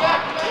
Back,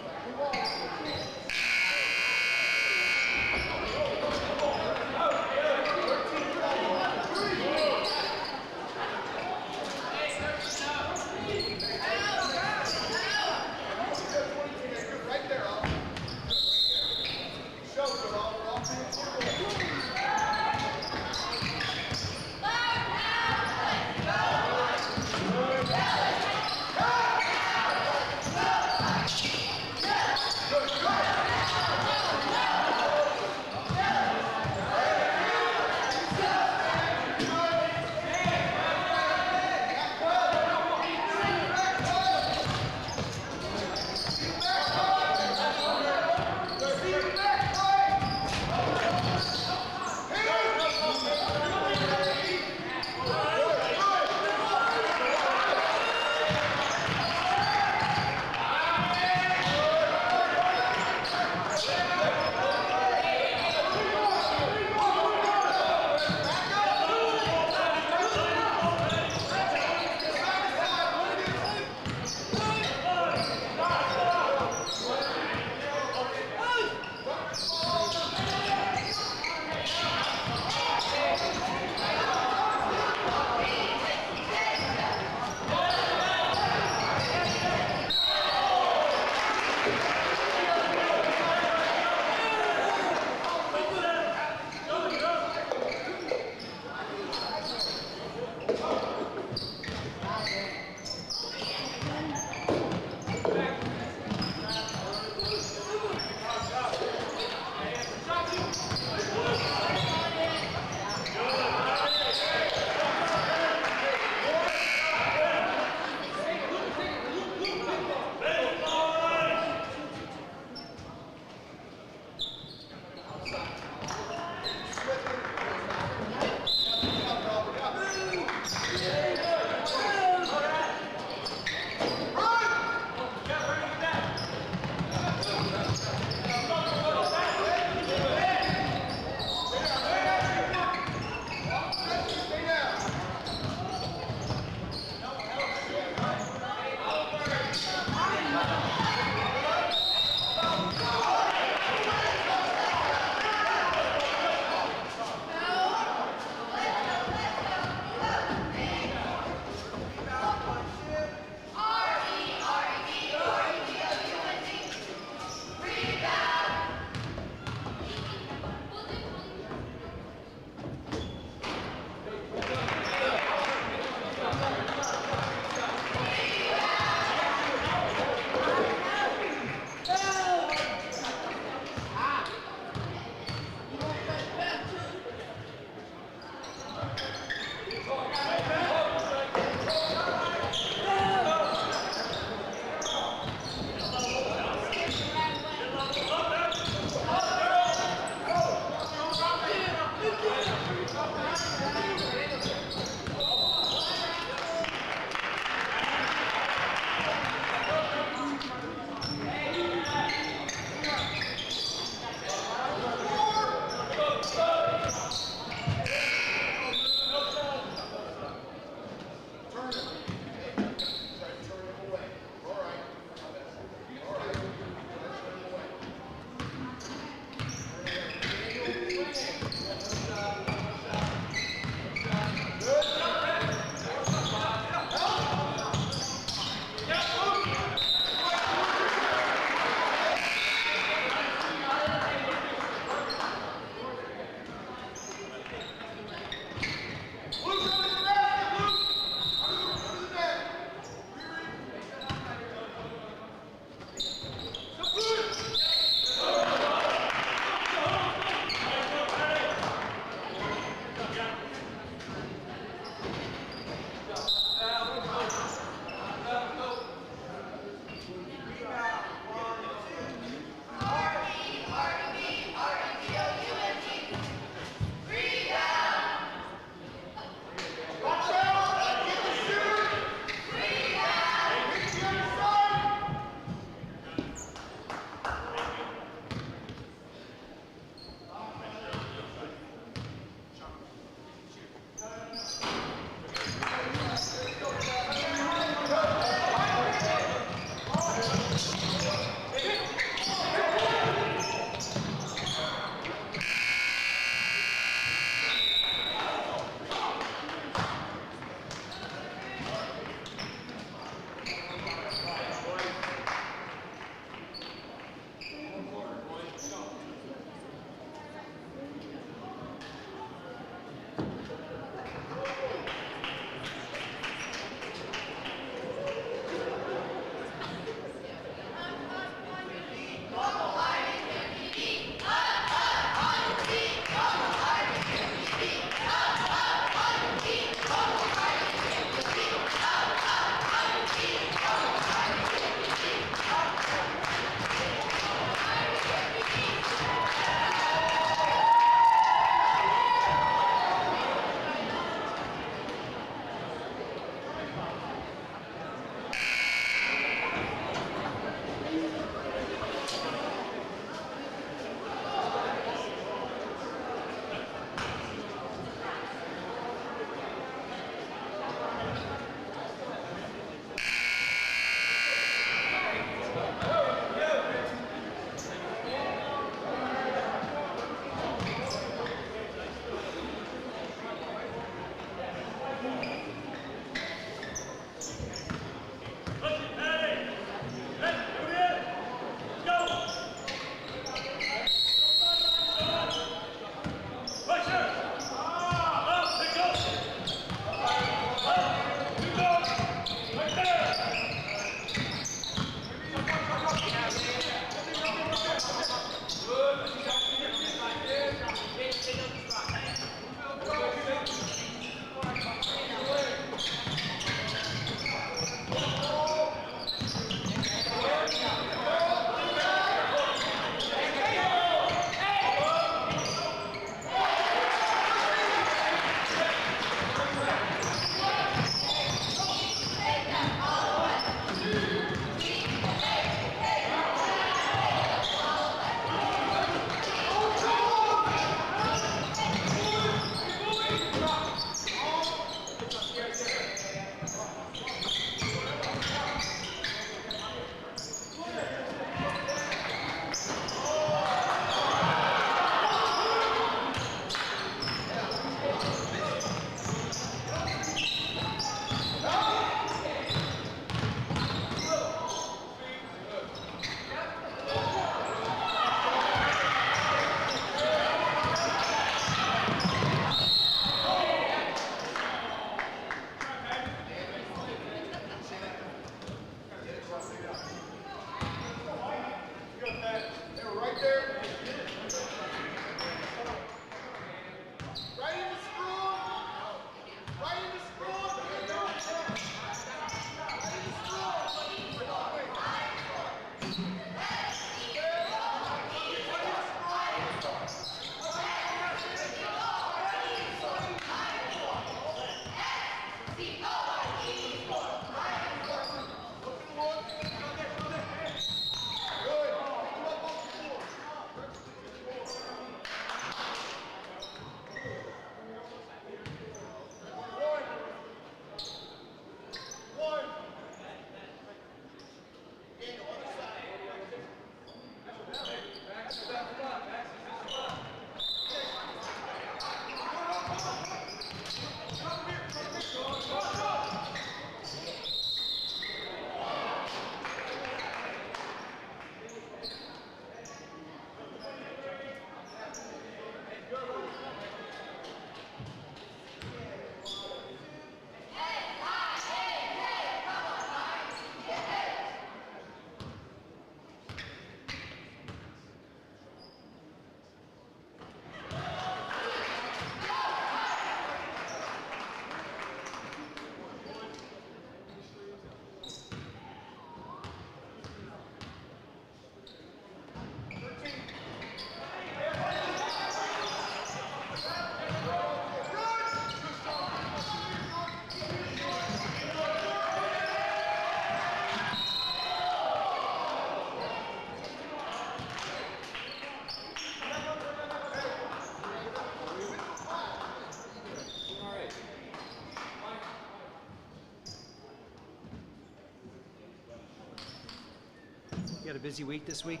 got a busy week this week?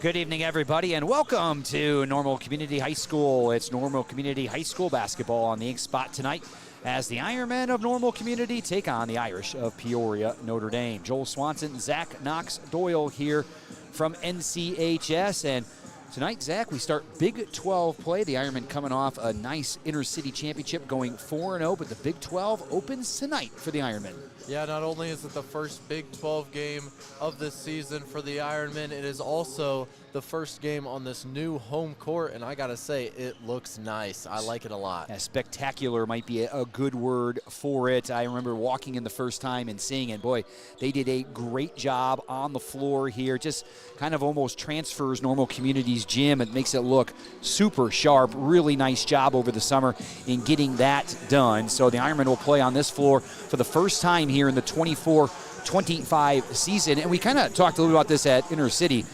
Good evening, everybody, and welcome to Normal Community High School. It's Normal Community High School basketball on the ink spot tonight as the Ironmen of Normal Community take on the Irish of Peoria Notre Dame. Joel Swanson, Zach Knox Doyle here from NCHS, and tonight, Zach, we start Big 12 play. The Ironmen coming off a nice inter-city championship, going 4-0, but the Big 12 opens tonight for the Ironmen. Yeah, not only is it the first Big 12 game of the season for the Ironmen, it is also the first game on this new home court, and I gotta say, it looks nice. I like it a lot. Yeah, spectacular might be a good word for it. I remember walking in the first time and seeing it. Boy, they did a great job on the floor here. Just kind of almost transfers Normal Community's gym. It makes it look super sharp. Really nice job over the summer in getting that done. So the Ironmen will play on this floor for the first time here in the 24-25 season. And we kind of talked a little about this at Inter-City.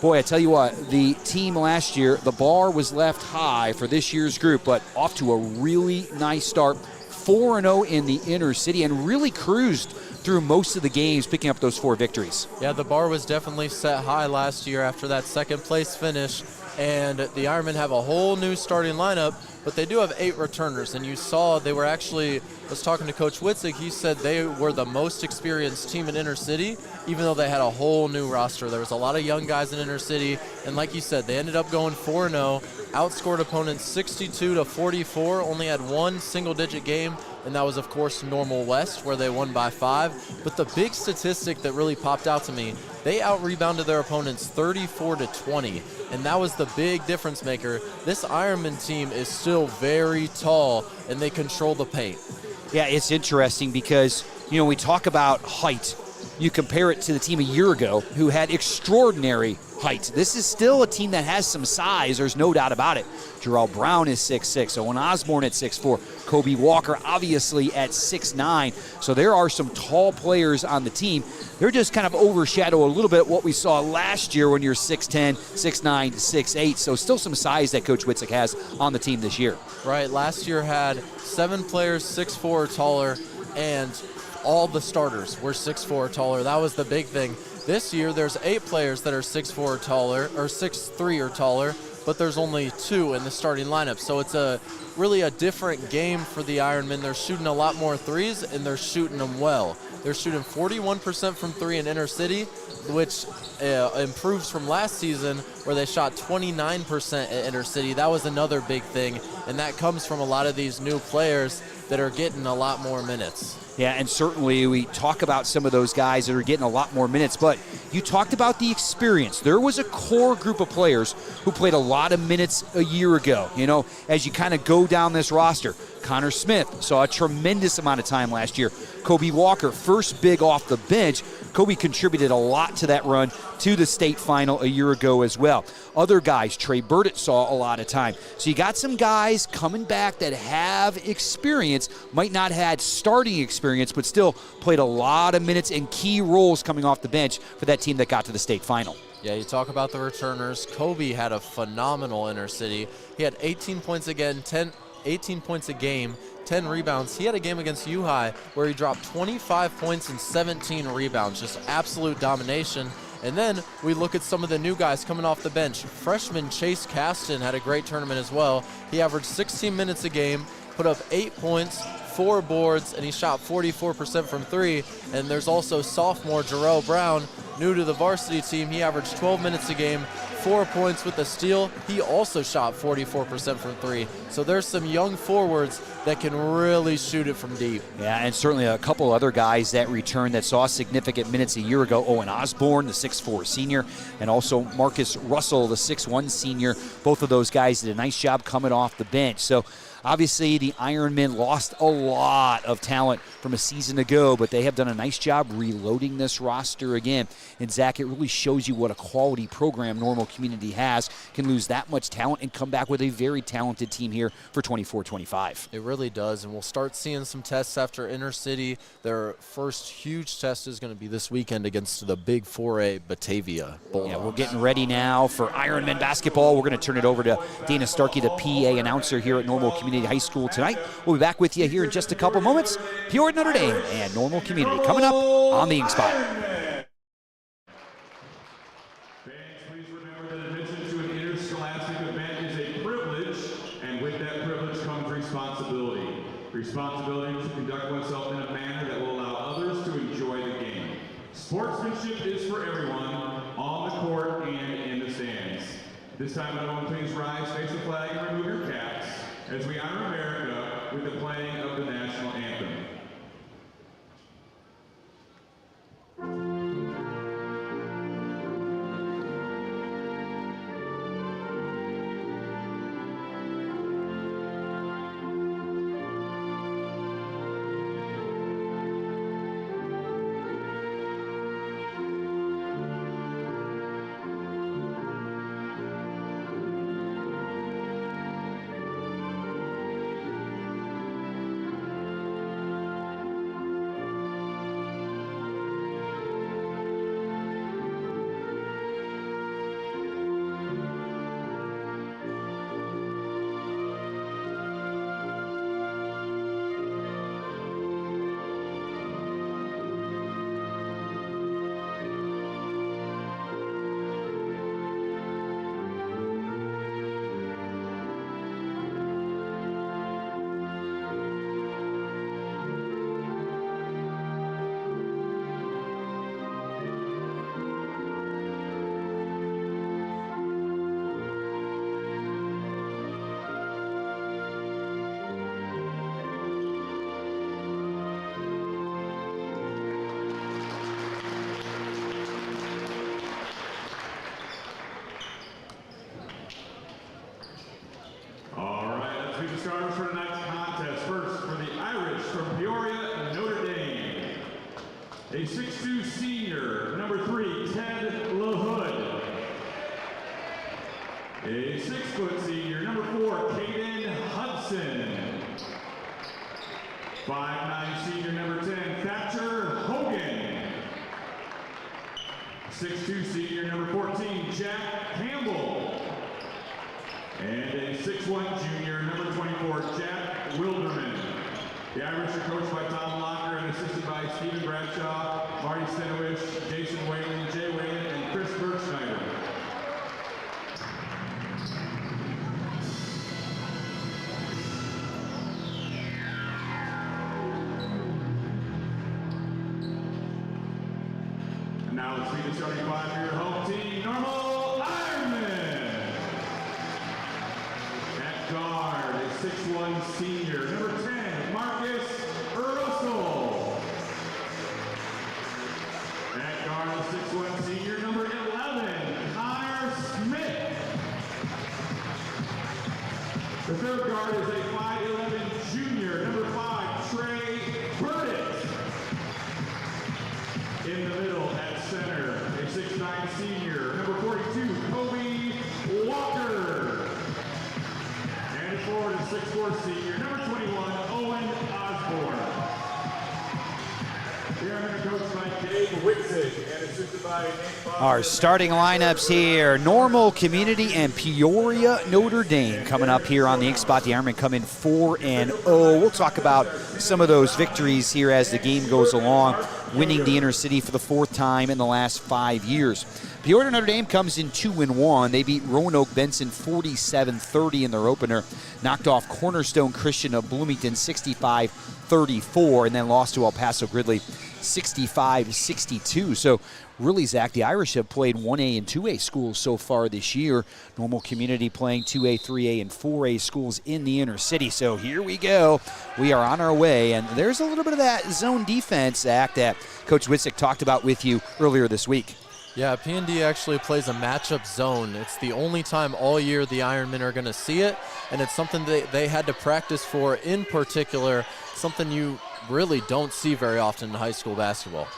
Boy, I tell you what, the team last year, the bar was left high for this year's group, but off to a really nice start. 4-0 in the Inter-City and really cruised through most of the games, picking up those 4 victories. Yeah, the bar was definitely set high last year after that second place finish, and the Ironmen have a whole new starting lineup, but they do have 8 returners, and you saw they were actually, I was talking to Coach Witzig, he said they were the most experienced team in Inter-City, even though they had a whole new roster. There was a lot of young guys in Inter-City, and like you said, they ended up going 4-0, outscored opponents 62-44, only had one single-digit game, and that was, of course, Normal West, where they won by 5. But the big statistic that really popped out to me, they out-rebounded their opponents 34-20, and that was the big difference maker. This Ironman team is still very tall, and they control the paint. Yeah, it's interesting because, you know, we talk about height. You compare it to the team a year ago who had extraordinary height. This is still a team that has some size. There's no doubt about it. Jarrell Brown is 6'6", Owen Osborne at 6'4", Kobe Walker obviously at 6'9". So there are some tall players on the team. They're just kind of overshadow a little bit what we saw last year when you're 6'10", 6'9", 6'8". So still some size that Coach Witzig has on the team this year. Right, last year had 7 players 6'4" or taller, and all the starters were 6'4" or taller. That was the big thing. This year, there's 8 players that are 6'4" or taller, or 6'3" or taller, but there's only 2 in the starting lineup. So it's really a different game for the Ironmen. They're shooting a lot more threes, and they're shooting them well. They're shooting 41% from 3 in Inter-City, which improves from last season where they shot 29% at Inter-City. That was another big thing, and that comes from a lot of these new players that are getting a lot more minutes. Yeah, and certainly we talk about some of those guys that are getting a lot more minutes, but you talked about the experience. There was a core group of players who played a lot of minutes a year ago. You know, as you kind of go down this roster, Connor Smith saw a tremendous amount of time last year. Kobe Walker, first big off the bench. Kobe contributed a lot to that run to the state final a year ago as well. Other guys, Trey Burdett saw a lot of time. So you got some guys coming back that have experience, might not have had starting experience, but still played a lot of minutes and key roles coming off the bench for that team that got to the state final. Yeah, you talk about the returners. Kobe had a phenomenal Inter-City. He had 18 points again, 18 points a game, 10 rebounds. He had a game against U-High where he dropped 25 points and 17 rebounds, just absolute domination. And then we look at some of the new guys coming off the bench. Freshman Chase Caston had a great tournament as well. He averaged 16 minutes a game, put up 8 points, 4 boards, and he shot 44% from 3. And there's also sophomore Jarrell Brown, new to the varsity team. He averaged 12 minutes a game, 4 points with a steal. He also shot 44% from 3. So there's some young forwards that can really shoot it from deep. Yeah, and certainly a couple other guys that returned that saw significant minutes a year ago. Owen Osborne, the 6'4" senior, and also Marcus Russell, the 6'1" senior. Both of those guys did a nice job coming off the bench. So obviously, the Ironmen lost a lot of talent from a season ago, but they have done a nice job reloading this roster again. And, Zach, it really shows you what a quality program Normal Community has. Can lose that much talent and come back with a very talented team here for 24-25. It really does, and we'll start seeing some tests after Inter-City. Their first huge test is going to be this weekend against the Big 4A Batavia Bulldogs. Yeah, we're getting ready now for Ironmen basketball. We're going to turn it over to Dana Starkey, the PA announcer here at Normal Community High School tonight. We'll be back with you here in just a couple moments. Peoria Notre Dame and Normal Community coming up on the Ink Spot. responsibility to conduct oneself in a manner that will allow others to enjoy the game. Sportsmanship is for everyone, on the court and in the stands. This time, everyone, please rise, face the flag, and remove your caps as we honor America with the playing of the national anthem. Starters for tonight's contest. First, for the Irish from Peoria Notre Dame, a 6'2" senior, number 3, Ted LaHood. A 6' senior, number 4, Caden Hudson. 5'9" senior, number 10, Thatcher Hogan. 6'2" senior, number 14, Jack Campbell. And a 6'1" junior, number 24, Jack Wilderman. The Irish are coached by Tom Locker and assisted by Stephen Bradshaw, Marty Stenowich, Jason Whalen, Jay Whalen, and Chris Bergschneider. And now let's meet the starting five for your home team, Normal Ironmen. Guard, a 6'1" senior, number 10, Marcus Russell. At guard, a 6'1" senior, number 11, Connor Smith. The third guard is a 5'11" junior, number 5, Trey Burdett. In the middle, at center, a 6'9" senior, number 42, Kobe Walker. And forward is 6'4" senior, number 21, Owen Osborne. The Ironmen are coached by Dave Witzig and assisted by Nate Bob. Our starting lineups here, Normal, Community, and Peoria Notre Dame coming up here on the Ink Spot. The Ironmen come in 4-0. We'll talk about some of those victories here as the game goes along, winning the Intercity for the 4th time in the last 5 years. Peoria Notre Dame comes in 2-1. They beat Roanoke Benson 47-30 in their opener, knocked off Cornerstone Christian of Bloomington 65-34, and then lost to El Paso Gridley 65-62. So really, Zach, the Irish have played 1A and 2A schools so far this year. Normal, Community playing 2A, 3A, and 4A schools in the inner city. So here we go. We are on our way, and there's a little bit of that zone defense, Zach, that Coach Witzig talked about with you earlier this week. Yeah, P&D actually plays a matchup zone. It's the only time all year the Ironmen are going to see it, and it's something they had to practice for in particular, something you really don't see very often in high school basketball.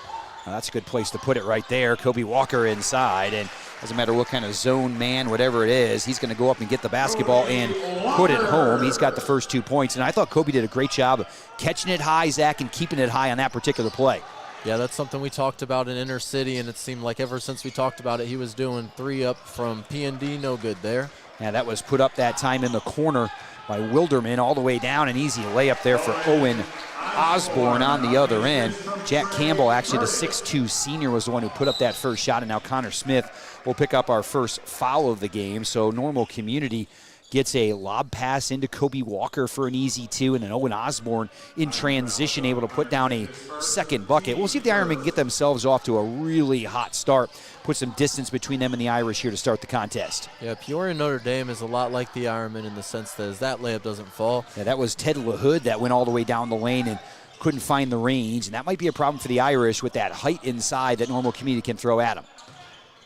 Well, that's a good place to put it right there. Kobe Walker inside, and doesn't matter what kind of zone man, whatever it is, he's going to go up and get the basketball and put it home. He's got the first 2 points, and I thought Kobe did a great job of catching it high, Zach, and keeping it high on that particular play. Yeah, that's something we talked about in Inner City, and it seemed like ever since we talked about it, he was doing 3 up from P&D, no good there. Yeah, that was put up that time in the corner by Wilderman, all the way down, an easy layup there for Owen Osborne on the other end. Jack Campbell, actually the 6'2 senior, was the one who put up that first shot, and now Connor Smith will pick up our first foul of the game. So Normal Community gets a lob pass into Kobe Walker for an easy 2, and then Owen Osborne in transition able to put down a second bucket. We'll see if the Ironmen can get themselves off to a really hot start, put some distance between them and the Irish here to start the contest. Yeah, Peoria Notre Dame is a lot like the Ironmen in the sense that as that layup doesn't fall. Yeah, that was Ted LaHood that went all the way down the lane and couldn't find the range, and that might be a problem for the Irish with that height inside that Normal Community can throw at them.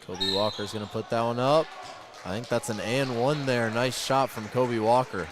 Kobe Walker's going to put that one up. I think that's an and one there. Nice shot from Kobe Walker.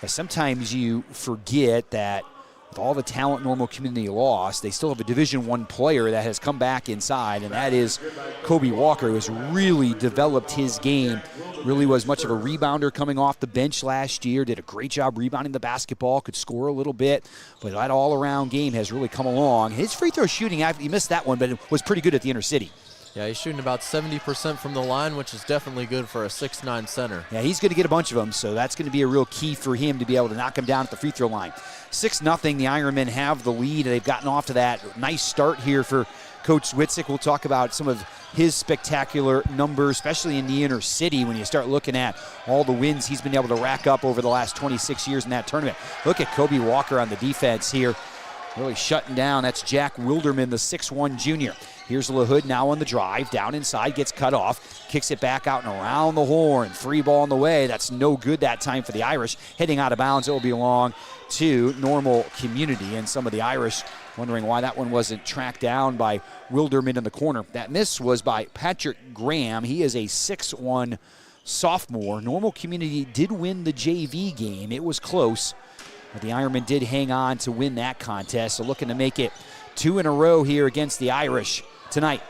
Sometimes you forget that with all the talent Normal Community lost, they still have a Division I player that has come back inside, and that is Kobe Walker, who has really developed his game. Really was much of a rebounder coming off the bench last year, did a great job rebounding the basketball, could score a little bit, but that all-around game has really come along. His free throw shooting, he missed that one, but it was pretty good at the inner city. Yeah, he's shooting about 70% from the line, which is definitely good for a 6'9" center. Yeah, he's going to get a bunch of them, so that's going to be a real key for him to be able to knock him down at the free throw line. 6-0, the Ironmen have the lead. They've gotten off to that nice start here for Coach Witzik. We'll talk about some of his spectacular numbers, especially in the inner city when you start looking at all the wins he's been able to rack up over the last 26 years in that tournament. Look at Kobe Walker on the defense here, really shutting down. That's Jack Wilderman, the 6'1 junior. Here's LaHood now on the drive, down inside, gets cut off, kicks it back out and around the horn. Free ball in the way. That's no good that time for the Irish. Heading out of bounds, it will belong to Normal Community. And some of the Irish wondering why that one wasn't tracked down by Wilderman in the corner. That miss was by Patrick Graham. He is a 6'1 sophomore. Normal Community did win the JV game. It was close, but the Ironmen did hang on to win that contest. So looking to make it 2 in a row here against the Irish tonight.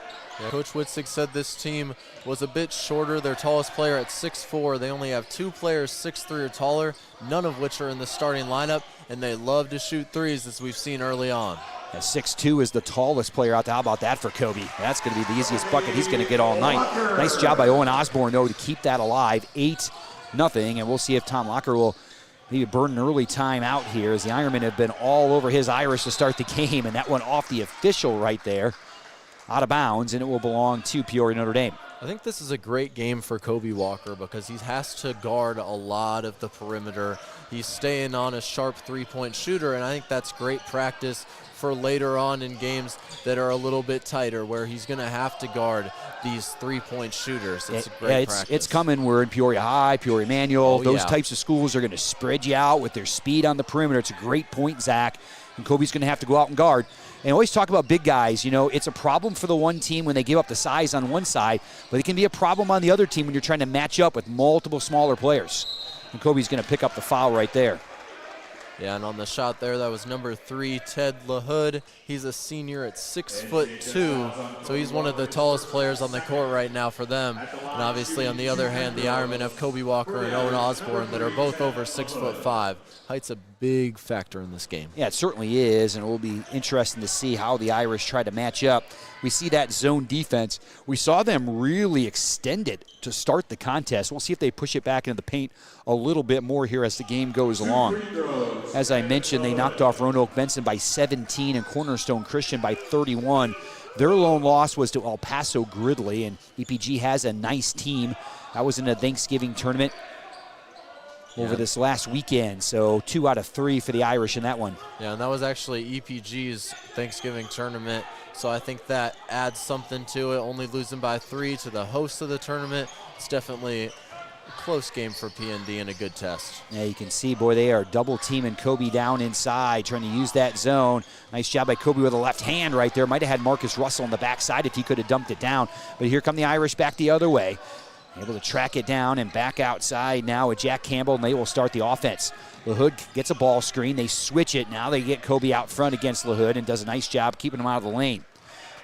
Yeah, Coach Witzik said this team was a bit shorter. Their tallest player at 6'4". They only have 2 players 6'3" or taller, none of which are in the starting lineup, and they love to shoot threes as we've seen early on. 6'2 is the tallest player out there. How about that for Kobe? That's going to be the easiest bucket he's going to get all night. Nice job by Owen Osborne, though, to keep that alive. 8-0, and we'll see if Tom Locker will maybe burn an early time out here, as the Ironmen have been all over his Irish to start the game, and that went off the official right there, out of bounds, and it will belong to Peoria Notre Dame. I think this is a great game for Kobe Walker because he has to guard a lot of the perimeter. He's staying on a sharp three-point shooter, and I think that's great practice for later on in games that are a little bit tighter, where he's going to have to guard these three-point shooters. It's a great practice. It's coming. We're in Peoria High, Peoria Manual. Those types of schools are going to spread you out with their speed on the perimeter. It's a great point, Zach, and Kobe's going to have to go out and guard. And always talk about big guys. You know, it's a problem for the one team when they give up the size on one side, but it can be a problem on the other team when you're trying to match up with multiple smaller players. And Kobe's going to pick up the foul right there. Yeah, and on the shot there, that was number 3, Ted LaHood. He's a senior at 6'2", so he's one of the tallest players on the court right now for them. And obviously, on the other hand, the Ironmen have Kobe Walker and Owen Osborne that are both over 6'5". Height's a big factor in this game. Yeah, it certainly is, and it will be interesting to see how the Irish try to match up. We see that zone defense. We saw them really extend it to start the contest. We'll see if they push it back into the paint a little bit more here as the game goes along. As I mentioned, they knocked off Roanoke Benson by 17 and Cornerstone Christian by 31. Their lone loss was to El Paso Gridley, and EPG has a nice team. That was in a Thanksgiving tournament over this last weekend, so 2 out of 3 for the Irish in that one. Yeah, and that was actually EPG's Thanksgiving tournament, so I think that adds something to it. Only losing by 3 to the host of the tournament. It's definitely a close game for PND and a good test. Yeah, you can see, boy, they are double teaming Kobe down inside, trying to use that zone. Nice job by Kobe with a left hand right there. Might have had Marcus Russell on the backside if he could have dumped it down, but here come the Irish back the other way. Able to track it down and back outside now with Jack Campbell, and they will start the offense. LaHood gets a ball screen. They switch it. Now they get Kobe out front against LaHood and does a nice job keeping him out of the lane.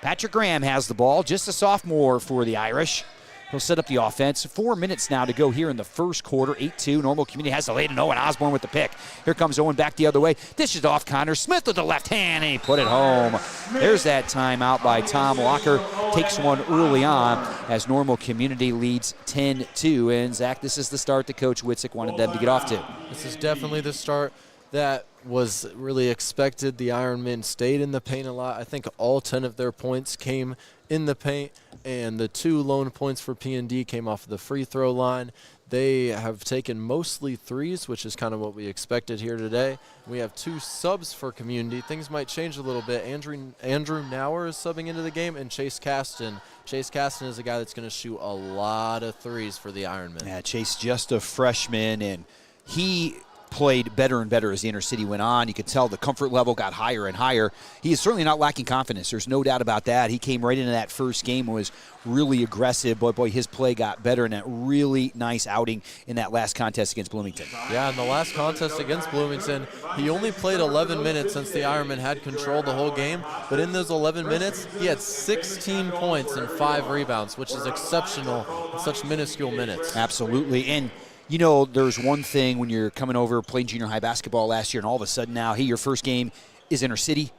Patrick Graham has the ball, just a sophomore for the Irish. He'll set up the offense. 4 minutes now to go here in the first quarter. 8-2. Normal Community has the lead, and Owen Osborne with the pick. Here comes Owen back the other way. Dishes off Connor Smith with the left hand, and he put it home. There's that timeout by Tom Locker. Takes one early on as Normal Community leads 10-2. And, Zach, this is the start that Coach Witzik wanted them to get off to. This is definitely the start that was really expected. The Ironmen stayed in the paint a lot. I think all 10 of their points came in the paint, and the 2 lone points for P&D came off of the free throw line. They have taken mostly threes, which is kind of what we expected here today. We have 2 subs for Community. Things might change a little bit. Andrew Nauer is subbing into the game, and Chase Caston. Chase Caston is a guy that's going to shoot a lot of threes for the Ironmen. Yeah, Chase just a freshman, and he played better and better as the Intercity went on. You could tell the comfort level got higher and higher. He is certainly not lacking confidence. There's no doubt about that. He came right into that first game and was really aggressive. Boy, his play got better in that really nice outing in that last contest against Bloomington. Yeah, in the last contest against Bloomington, he only played 11 minutes since the Ironmen had control the whole game. But in those 11 minutes, he had 16 points and 5 rebounds, which is exceptional in such minuscule minutes. Absolutely. And you know, there's one thing when you're coming over, playing junior high basketball last year, and all of a sudden now, hey, your first game is Intercity,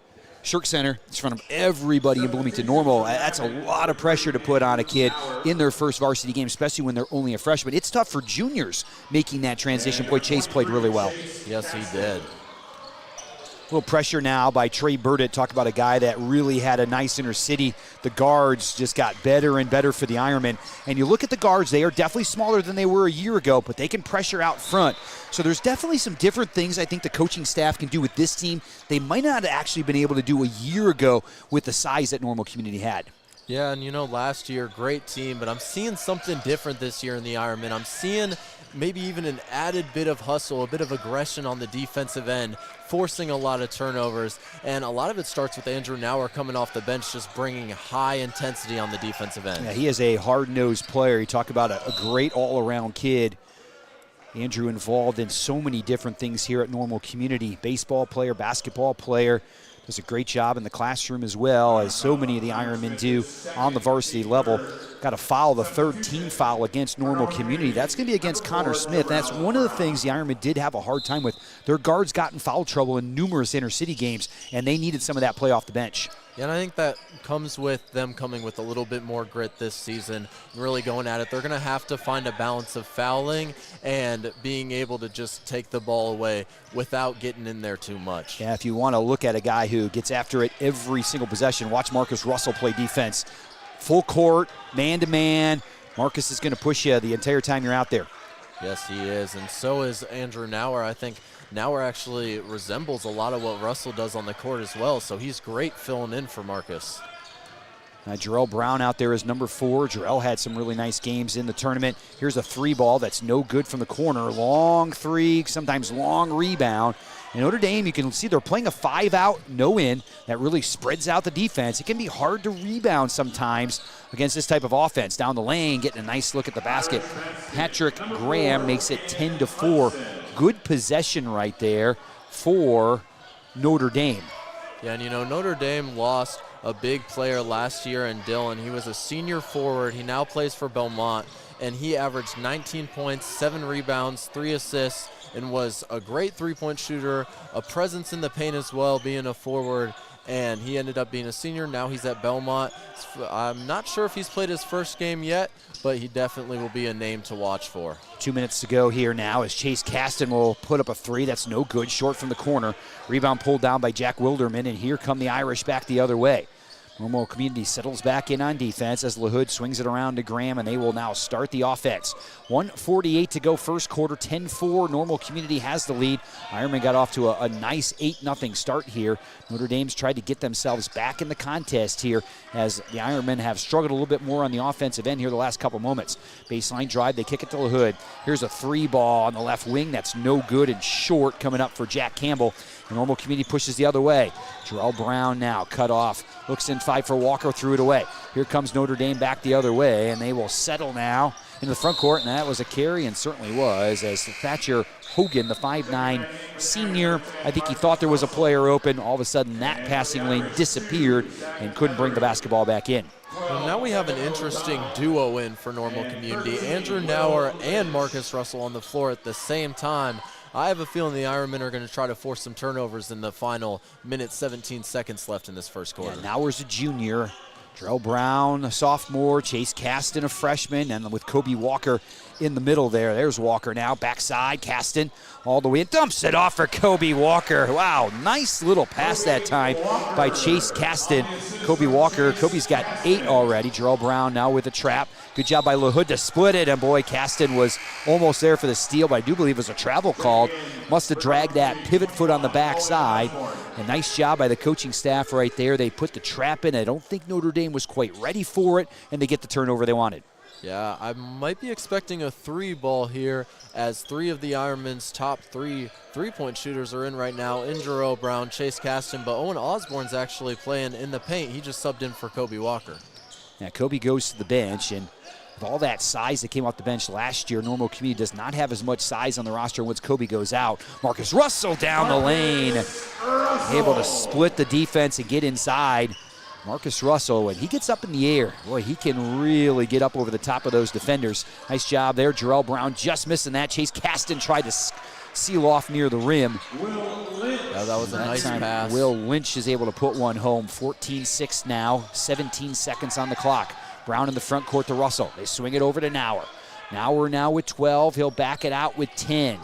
Shirk Center. It's in front of everybody in Bloomington Normal. That's a lot of pressure to put on a kid in their first varsity game, especially when they're only a freshman. It's tough for juniors making that transition. Boy, Chase played really well. Yes, he did. A little pressure now by Trey Burdett. Talk about a guy that really had a nice Intercity. The guards just got better and better for the Ironmen. And you look at the guards, they are definitely smaller than they were a year ago, but they can pressure out front. So there's definitely some different things I think the coaching staff can do with this team they might not have actually been able to do a year ago with the size that Normal Community had. Yeah, and you know, last year, great team, but I'm seeing something different this year in the Ironmen. I'm seeing maybe even an added bit of hustle, a bit of aggression on the defensive end, forcing a lot of turnovers, and a lot of it starts with Andrew Nauer coming off the bench, just bringing high intensity on the defensive end. Yeah, he is a hard-nosed player. You talk about a great all-around kid. Andrew involved in so many different things here at Normal Community. Baseball player, basketball player. Does a great job in the classroom as well, as so many of the Ironmen do on the varsity level. Got to foul, the 3rd team foul against Normal Community. That's going to be against Connor Smith. And that's one of the things the Ironmen did have a hard time with. Their guards got in foul trouble in numerous Intercity games, and they needed some of that play off the bench. Yeah, and I think that comes with them coming with a little bit more grit this season, really going at it. They're going to have to find a balance of fouling and being able to just take the ball away without getting in there too much. Yeah, if you want to look at a guy who gets after it every single possession, watch Marcus Russell play defense. Full court, man-to-man. Marcus is going to push you the entire time you're out there. Yes, he is, and so is Andrew Nauer. I think Nauer actually resembles a lot of what Russell does on the court as well, so he's great filling in for Marcus. Jarrell Brown out there is number 4. Jarrell had some really nice games in the tournament. Here's a 3 ball that's no good from the corner. Long 3, sometimes long rebound. And Notre Dame, you can see they're playing a 5-out, no-in. That really spreads out the defense. It can be hard to rebound sometimes against this type of offense. Down the lane, getting a nice look at the basket. Patrick Graham makes it 10-4. Good possession right there for Notre Dame. Yeah, and you know, Notre Dame lost a big player last year in Dillon. He was a senior forward. He now plays for Belmont, and he averaged 19 points, 7 rebounds, 3 assists, and was a great three-point shooter, a presence in the paint as well, being a forward, and he ended up being a senior. Now he's at Belmont. I'm not sure if he's played his first game yet, but he definitely will be a name to watch for. 2 minutes to go here now as Chase Caston will put up a 3. That's no good, short from the corner. Rebound pulled down by Jack Wilderman, and here come the Irish back the other way. Normal Community settles back in on defense as LaHood swings it around to Graham, and they will now start the offense. 1:48 to go first quarter, 10-4. Normal Community has the lead. Ironman got off to a nice 8-0 start here. Notre Dame's tried to get themselves back in the contest here as the Ironmen have struggled a little bit more on the offensive end here the last couple moments. Baseline drive, they kick it to LaHood. Here's a 3 ball on the left wing. That's no good and short coming up for Jack Campbell. The Normal Community pushes the other way. Jarrell Brown now cut off. Looks inside for Walker, threw it away. Here comes Notre Dame back the other way, and they will settle now into the front court, and that was a carry, and certainly was, as Thatcher Hogan, the 5'9 senior, I think he thought there was a player open. All of a sudden, that passing lane disappeared and couldn't bring the basketball back in. Well, now we have an interesting duo in for Normal Community. Andrew Nauer and Marcus Russell on the floor at the same time. I have a feeling the Ironmen are going to try to force some turnovers in the final minute, 17 seconds left in this first quarter. Yeah, Nauer's a junior. Jarrell Brown, a sophomore. Chase Caston, a freshman. And with Kobe Walker in the middle there. There's Walker now, backside, Caston all the way, and dumps it off for Kobe Walker. Wow, nice little pass that time by Chase Caston. Kobe Walker, Kobe's got 8 already. Jarrell Brown now with a trap. Good job by LaHood to split it, and boy, Caston was almost there for the steal, but I do believe it was a travel called. Must have dragged that pivot foot on the backside. A nice job by the coaching staff right there. They put the trap in. I don't think Notre Dame was quite ready for it, and they get the turnover they wanted. Yeah, I might be expecting a 3 ball here, as 3 of the Ironmen's top 3 3-point shooters are in right now, in Jarrell Brown, Chase Caston, but Owen Osborne's actually playing in the paint. He just subbed in for Kobe Walker. Now, Kobe goes to the bench, and with all that size that came off the bench last year, Normal Community does not have as much size on the roster once Kobe goes out. Marcus Russell down the lane, able to split the defense and get inside. Marcus Russell, when he gets up in the air, boy, he can really get up over the top of those defenders. Nice job there. Jarrell Brown just missing that. Chase Caston tried to seal off near the rim. Yeah, that was a nice pass. Will Lynch is able to put one home. 14-6 now, 17 seconds on the clock. Brown in the front court to Russell. They swing it over to Nauer. Nauer now with 12. He'll back it out with 10.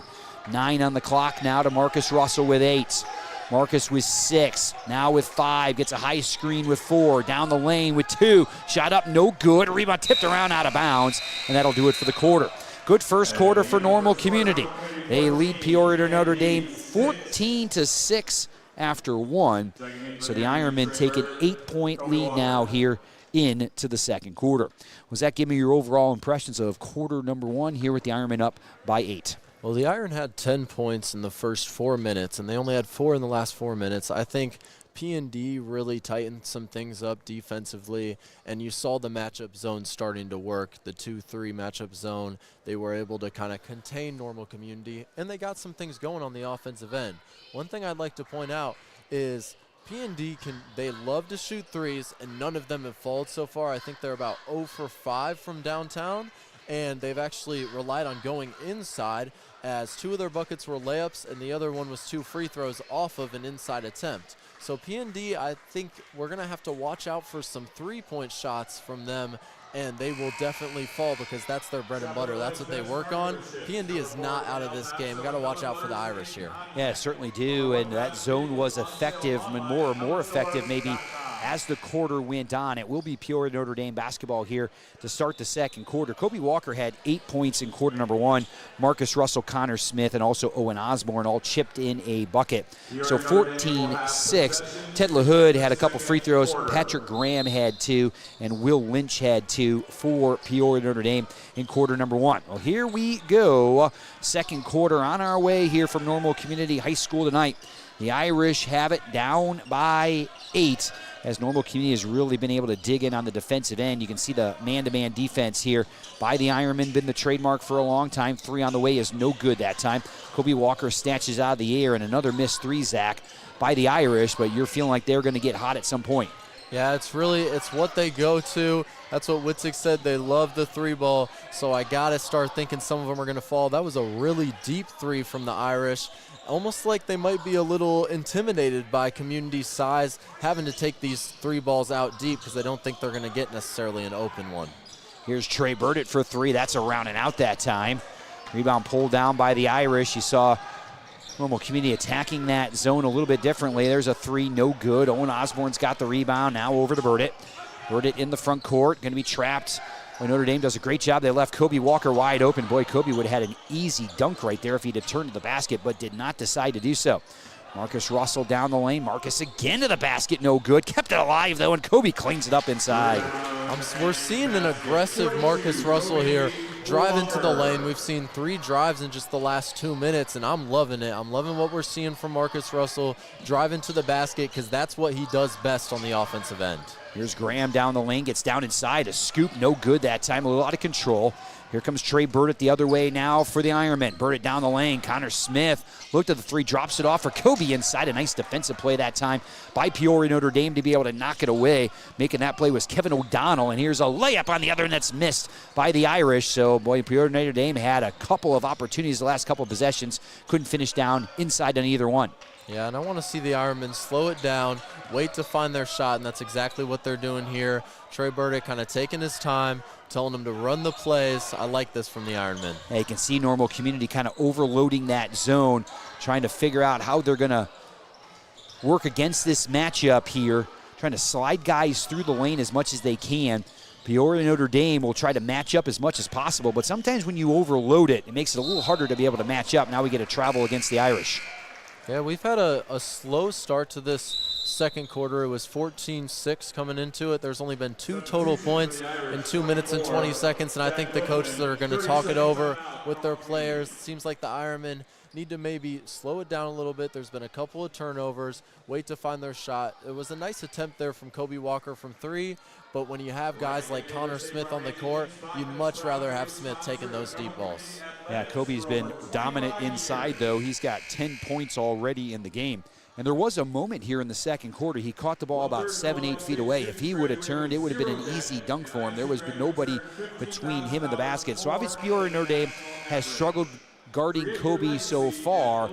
9 on the clock now to Marcus Russell with 8. Marcus with 6, now with 5, gets a high screen with 4, down the lane with 2, shot up, no good, rebound tipped around out of bounds, and that'll do it for the quarter. Good first quarter for Normal Community. They lead Peoria Notre Dame 14-6 after 1, so the Ironmen take an 8-point lead now here into the second quarter. Was that giving me your overall impressions of quarter number 1 here with the Ironmen up by 8? Well, the Iron had 10 points in the first 4 minutes, and they only had 4 in the last 4 minutes. I think P&D really tightened some things up defensively, and you saw the matchup zone starting to work, the 2-3 matchup zone. They were able to kind of contain Normal Community, and they got some things going on the offensive end. One thing I'd like to point out is P&D they love to shoot threes, and none of them have fallen so far. I think they're about 0 for 5 from downtown, and they've actually relied on going inside, as 2 of their buckets were layups and the other one was 2 free throws off of an inside attempt. So P&D, I think we're going to have to watch out for some 3-point shots from them, and they will definitely fall because that's their bread and butter. That's what they work on. P&D is not out of this game. We've got to watch out for the Irish here. Yeah, certainly do, and that zone was effective, and more effective maybe as the quarter went on. It will be Peoria Notre Dame basketball here to start the second quarter. Kobe Walker had 8 points in quarter number 1. Marcus Russell, Connor Smith, and also Owen Osborne all chipped in a bucket. So 14-6. Ted LaHood had a couple free throws. Patrick Graham had 2, and Will Lynch had 2 for Peoria Notre Dame in quarter number 1. Well, here we go. Second quarter on our way here from Normal Community High School tonight. The Irish have it down by 8. As Normal Community has really been able to dig in on the defensive end. You can see the man-to-man defense here by the Ironmen, been the trademark for a long time. 3 on the way is no good that time. Kobe Walker snatches out of the air, and another missed 3, Zach, by the Irish, but you're feeling like they're going to get hot at some point. Yeah, it's what they go to. That's what Witzig said. They love the 3 ball, so I got to start thinking some of them are going to fall. That was a really deep 3 from the Irish. Almost like they might be a little intimidated by Community's size, having to take these 3 balls out deep because they don't think they're going to get necessarily an open one. Here's Trey Burdett for 3. That's around and out that time. Rebound pulled down by the Irish. You saw Normal Community attacking that zone a little bit differently. There's a 3, no good. Owen Osborne's got the rebound. Now over to Burdett. Burdett in the front court, going to be trapped. Boy, Notre Dame does a great job. They left Kobe Walker wide open. Boy, Kobe would have had an easy dunk right there if he'd have turned to the basket, but did not decide to do so. Marcus Russell down the lane. Marcus again to the basket, no good. Kept it alive, though, and Kobe cleans it up inside. We're seeing an aggressive Marcus Russell here drive into the lane. We've seen 3 drives in just the last 2 minutes, and I'm loving it. I'm loving what we're seeing from Marcus Russell. Drive into the basket because that's what he does best on the offensive end. Here's Graham down the lane, gets down inside. A scoop, no good that time. A little out of control. Here comes Trey Burdett the other way now for the Ironmen. Burdett down the lane. Connor Smith looked at the 3, drops it off for Kobe inside. A nice defensive play that time by Peoria Notre Dame to be able to knock it away. Making that play was Kevin O'Donnell, and here's a layup on the other end that's missed by the Irish. So, boy, Peoria Notre Dame had a couple of opportunities the last couple of possessions. Couldn't finish down inside on either one. Yeah, and I want to see the Ironmen slow it down, wait to find their shot, and that's exactly what they're doing here. Trey Burdick kind of taking his time, telling them to run the plays. I like this from the Ironmen. Yeah, you can see Normal Community kind of overloading that zone, trying to figure out how they're going to work against this matchup here, trying to slide guys through the lane as much as they can. Peoria Notre Dame will try to match up as much as possible, but sometimes when you overload it, it makes it a little harder to be able to match up. Now we get a travel against the Irish. Yeah, we've had a slow start to this second quarter. It was 14-6 coming into it. There's only been 2 total points in 2 minutes and 20 seconds, and I think the coaches are going to talk it over with their players. It seems like the Ironmen need to maybe slow it down a little bit. There's been a couple of turnovers, wait to find their shot. It was a nice attempt there from Kobe Walker from 3, but when you have guys like Connor Smith on the court, you'd much rather have Smith taking those deep balls. Yeah, Kobe's been dominant inside, though. He's got 10 points already in the game. And there was a moment here in the second quarter. He caught the ball about 7-8 feet away. If he would have turned, it would have been an easy dunk for him. There was nobody between him and the basket. So obviously Peoria Notre Dame has struggled guarding Kobe so far,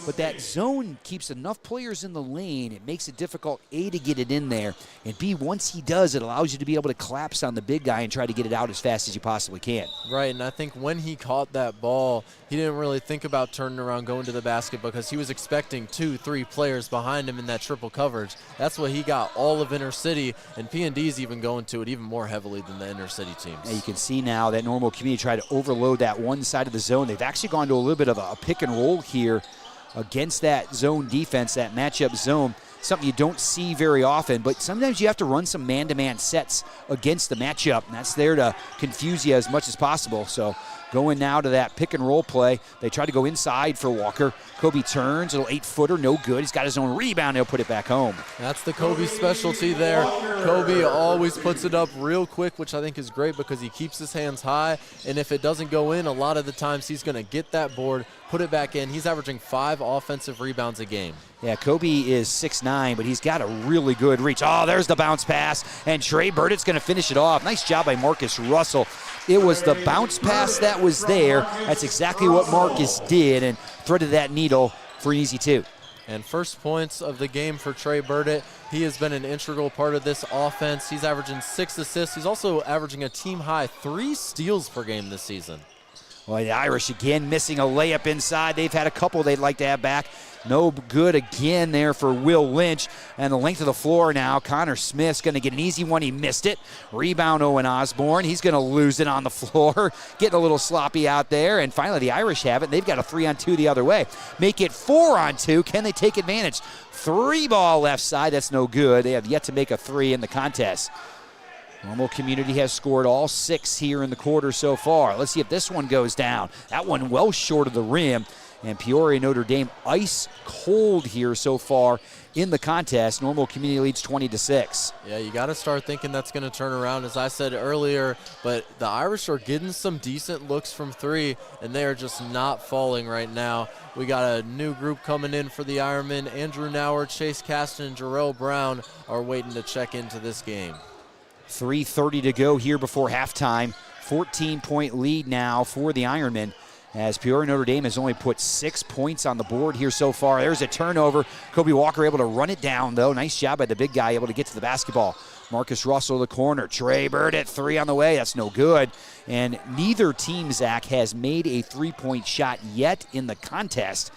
but that zone keeps enough players in the lane. It makes it difficult, A, to get it in there, and B, once he does, it allows you to be able to collapse on the big guy and try to get it out as fast as you possibly can. Right, and I think when he caught that ball, he didn't really think about turning around, going to the basket, because he was expecting 2-3 players behind him in that triple coverage. That's what he got all of inner city, and P&D's even going to it even more heavily than the inner city teams. Yeah, you can see now that Normal Community tried to overload that one side of the zone. They've actually gone to a little bit of a pick and roll here against that zone defense, that matchup zone. Something you don't see very often, but sometimes you have to run some man-to-man sets against the matchup, and that's there to confuse you as much as possible. So going now to that pick and roll play. They try to go inside for Walker. Kobe turns, a little 8-footer, no good. He's got his own rebound. He'll put it back home. That's the Kobe specialty there. Kobe always puts it up real quick, which I think is great because he keeps his hands high. And if it doesn't go in, a lot of the times he's going to get that board, put it back in. He's averaging 5 offensive rebounds a game. Yeah, Kobe is 6'9", but he's got a really good reach. Oh, there's the bounce pass, and Trey Burdick's going to finish it off. Nice job by Marcus Russell. It was the bounce pass that was there. That's exactly what Marcus did, and threaded that needle for an easy 2. And first points of the game for Trey Burdick. He has been an integral part of this offense. He's averaging 6 assists. He's also averaging a team-high 3 steals per game this season. Well, the Irish again missing a layup inside. They've had a couple they'd like to have back. No good again there for Will Lynch. And the length of the floor now, Connor Smith's going to get an easy one. He missed it. Rebound, Owen Osborne. He's going to lose it on the floor. Getting a little sloppy out there. And finally, the Irish have it. They've got a 3-on-2 the other way. Make it 4-on-2. Can they take advantage? 3-ball left side. That's no good. They have yet to make a 3 in the contest. Normal Community has scored all 6 here in the quarter so far. Let's see if this one goes down. That one well short of the rim. And Peoria Notre Dame ice cold here so far in the contest. Normal Community leads 20-6. Yeah, you got to start thinking that's going to turn around, as I said earlier. But the Irish are getting some decent looks from 3, and they are just not falling right now. We got a new group coming in for the Ironmen. Andrew Nauer, Chase Caston, and Jarrell Brown are waiting to check into this game. 3:30 to go here before halftime. 14-point lead now for the Ironmen, as Peoria Notre Dame has only put 6 points on the board here so far. There's a turnover. Kobe Walker able to run it down, though. Nice job by the big guy, able to get to the basketball. Marcus Russell, the corner. Trey Burdick, 3 on the way. That's no good. And neither team, Zach, has made a 3-point shot yet in the contest,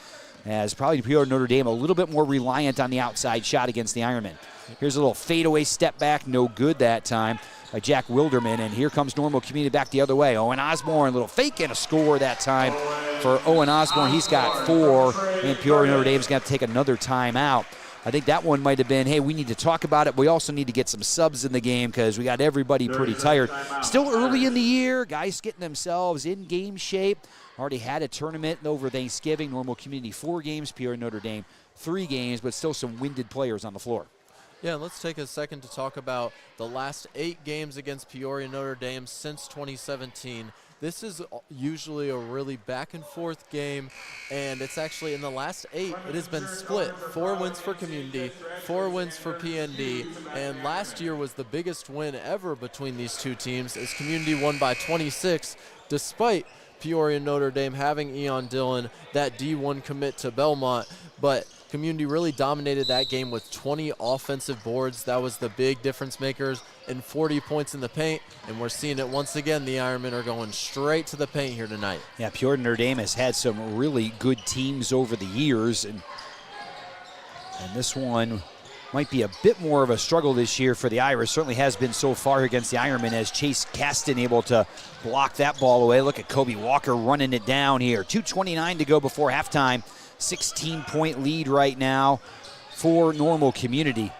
as probably Peoria Notre Dame a little bit more reliant on the outside shot against the Ironmen. Here's a little fadeaway step back, no good that time by Jack Wilderman, and here comes Normal Community back the other way. Owen Osborne, a little fake and a score that time for Owen Osborne. He's got 4, and Peoria Notre Dame's going to take another timeout. I think that one might have been, hey, we need to talk about it. We also need to get some subs in the game because we got everybody pretty tired. Still early in the year, guys getting themselves in game shape. Already had a tournament over Thanksgiving. Normal Community 4 games, Peoria Notre Dame 3 games, but still some winded players on the floor. Yeah, let's take a second to talk about the last 8 games against Peoria Notre Dame since 2017. This is usually a really back-and-forth game, and it's actually in the last 8, it has been split. 4 wins for Community, 4 wins for PND, and last year was the biggest win ever between these two teams as Community won by 26, despite Peoria Notre Dame having Eon Dillon, that D1 commit to Belmont. But Community really dominated that game with 20 offensive boards. That was the big difference makers, and 40 points in the paint. And we're seeing it once again. The Ironmen are going straight to the paint here tonight. Yeah, Peoria Notre Dame has had some really good teams over the years, and this one might be a bit more of a struggle this year for the Irish. Certainly has been so far against the Ironmen, as Chase Caston able to block that ball away. Look at Kobe Walker running it down here. 2:29 to go before halftime. 16-point lead right now for Normal Community,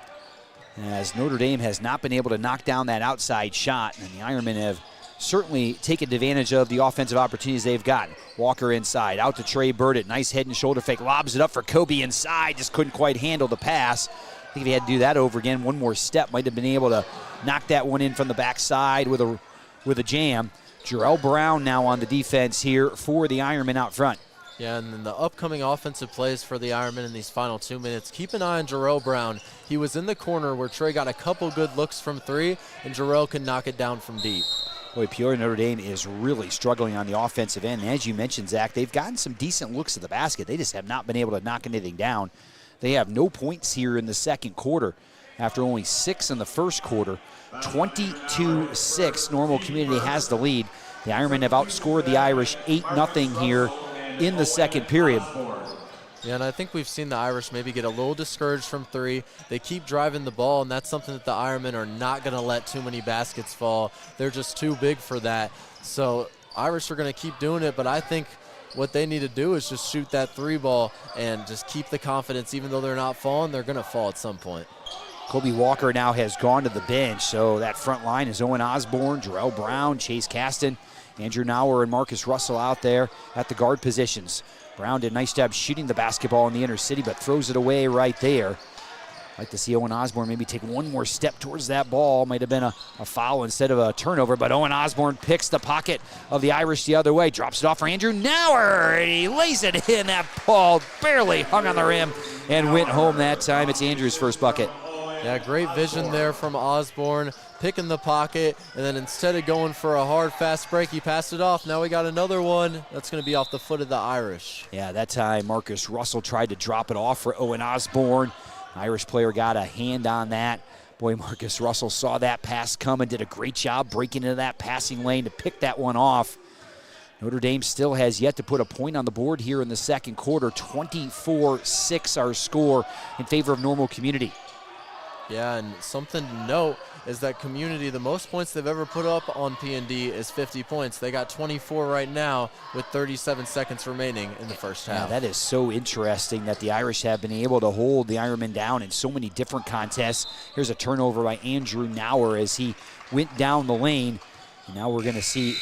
as Notre Dame has not been able to knock down that outside shot, and the Ironmen have certainly taken advantage of the offensive opportunities they've gotten. Walker inside, out to Trey Burdett. Nice head and shoulder fake, lobs it up for Kobe inside, just couldn't quite handle the pass. I think if he had to do that over again, one more step, might have been able to knock that one in from the backside with a jam. Jarrell Brown now on the defense here for the Ironmen out front. Yeah, and then the upcoming offensive plays for the Ironmen in these final 2 minutes. Keep an eye on Jarrell Brown. He was in the corner where Trey got a couple good looks from three, and Jarrell can knock it down from deep. Boy, Peoria Notre Dame is really struggling on the offensive end. And as you mentioned, Zach, they've gotten some decent looks at the basket. They just have not been able to knock anything down. They have no points here in the second quarter after only 6 in the first quarter. 22-6, Normal Community has the lead. The Ironmen have outscored the Irish 8-0 here in the second period. Yeah, and I think we've seen the Irish maybe get a little discouraged from three. They keep driving the ball, and that's something that the Ironmen are not going to let too many baskets fall. They're just too big for that. So Irish are going to keep doing it, but I think what they need to do is just shoot that three ball and just keep the confidence. Even though they're not falling, they're going to fall at some point. Kobe Walker now has gone to the bench, so that front line is Owen Osborne, Jarrell Brown, Chase Caston, Andrew Nauer, and Marcus Russell out there at the guard positions. Brown did a nice job shooting the basketball in the inner city, but throws it away right there. Like to see Owen Osborne maybe take one more step towards that ball. Might have been a foul instead of a turnover, but Owen Osborne picks the pocket of the Irish the other way, drops it off for Andrew Nauer, and he lays it in. That ball barely hung on the rim and went home that time. It's Andrew's first bucket. Yeah, great vision there from Osborne, picking the pocket, and then instead of going for a hard, fast break, he passed it off. Now we got another one. That's going to be off the foot of the Irish. Yeah, that time Marcus Russell tried to drop it off for Owen Osborne. Irish player got a hand on that. Boy, Marcus Russell saw that pass come and did a great job breaking into that passing lane to pick that one off. Notre Dame still has yet to put a point on the board here in the second quarter. 24-6 our score in favor of Normal Community. Yeah, and something to note is that Community, the most points they've ever put up on P&D is 50 points. They got 24 right now with 37 seconds remaining in the first half. Yeah, that is so interesting that the Irish have been able to hold the Ironmen down in so many different contests. Here's a turnover by Andrew Nauer as he went down the lane. And now we're going to see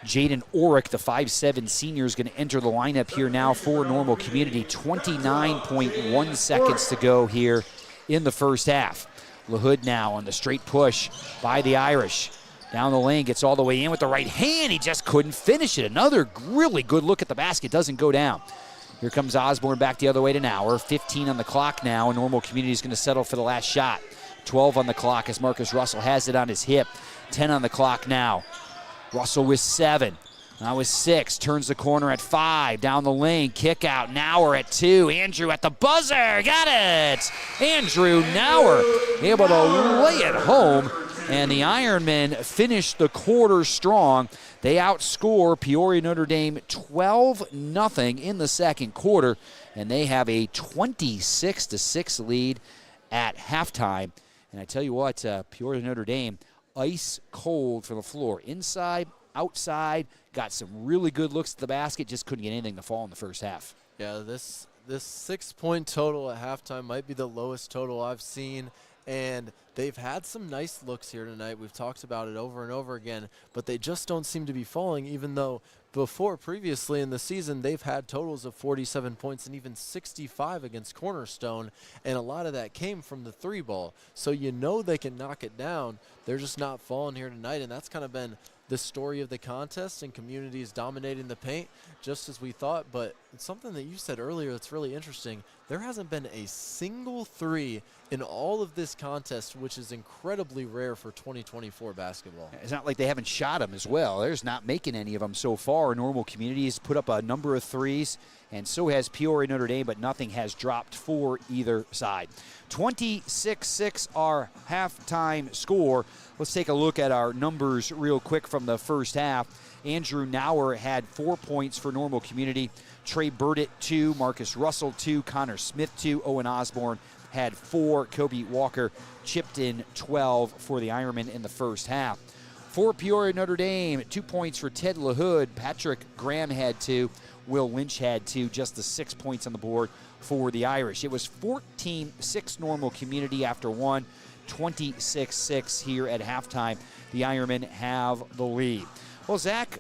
Jaden Orrick, the 5'7 senior, is going to enter the lineup here now for Normal Community. 29.1 seconds to go here in the first half. LaHood now on the straight push by the Irish. Down the lane, gets all the way in with the right hand. He just couldn't finish it. Another really good look at the basket. Doesn't go down. Here comes Osborne back the other way to Nauer. 15 on the clock now, and Normal Community is going to settle for the last shot. 12 on the clock as Marcus Russell has it on his hip. 10 on the clock now. Russell with 7. Now with 6, turns the corner at 5, down the lane, kick out, Nauer at 2, Andrew at the buzzer, got it! Andrew Nauer able to lay it home, and the Ironmen finish the quarter strong. They outscore Peoria Notre Dame 12-0 in the second quarter, and they have a 26-6 lead at halftime. And I tell you what, Peoria Notre Dame, ice cold from the floor, inside, outside, got some really good looks at the basket, just couldn't get anything to fall in the first half. Yeah, this 6-point total at halftime might be the lowest total I've seen, and they've had some nice looks here tonight. We've talked about it over and over again, but they just don't seem to be falling, even though previously in the season, they've had totals of 47 points and even 65 against Cornerstone, and a lot of that came from the three ball. So you know they can knock it down. They're just not falling here tonight, and that's kind of been the story of the contest, and Community is dominating the paint just as we thought. But it's something that you said earlier that's really interesting. there hasn't been a single three in all of this contest, which is incredibly rare for 2024 basketball. It's not like they haven't shot them as well. They're just not making any of them so far. Normal Communities put up a number of threes, and so has Peoria Notre Dame, but nothing has dropped for either side. 26-6 our halftime score. Let's take a look at our numbers real quick from the first half. Andrew Nauer had 4 points for Normal Community. Trey Burdett, 2. Marcus Russell, 2. Connor Smith, 2. Owen Osborne had 4. Kobe Walker chipped in 12 for the Ironmen in the first half. For Peoria Notre Dame, 2 points for Ted LaHood. Patrick Graham had 2. Will Lynch had 2. Just the 6 points on the board for the Irish. It was 14-6 Normal Community after one. 26-6 here at halftime. The Ironmen have the lead. Well, Zach,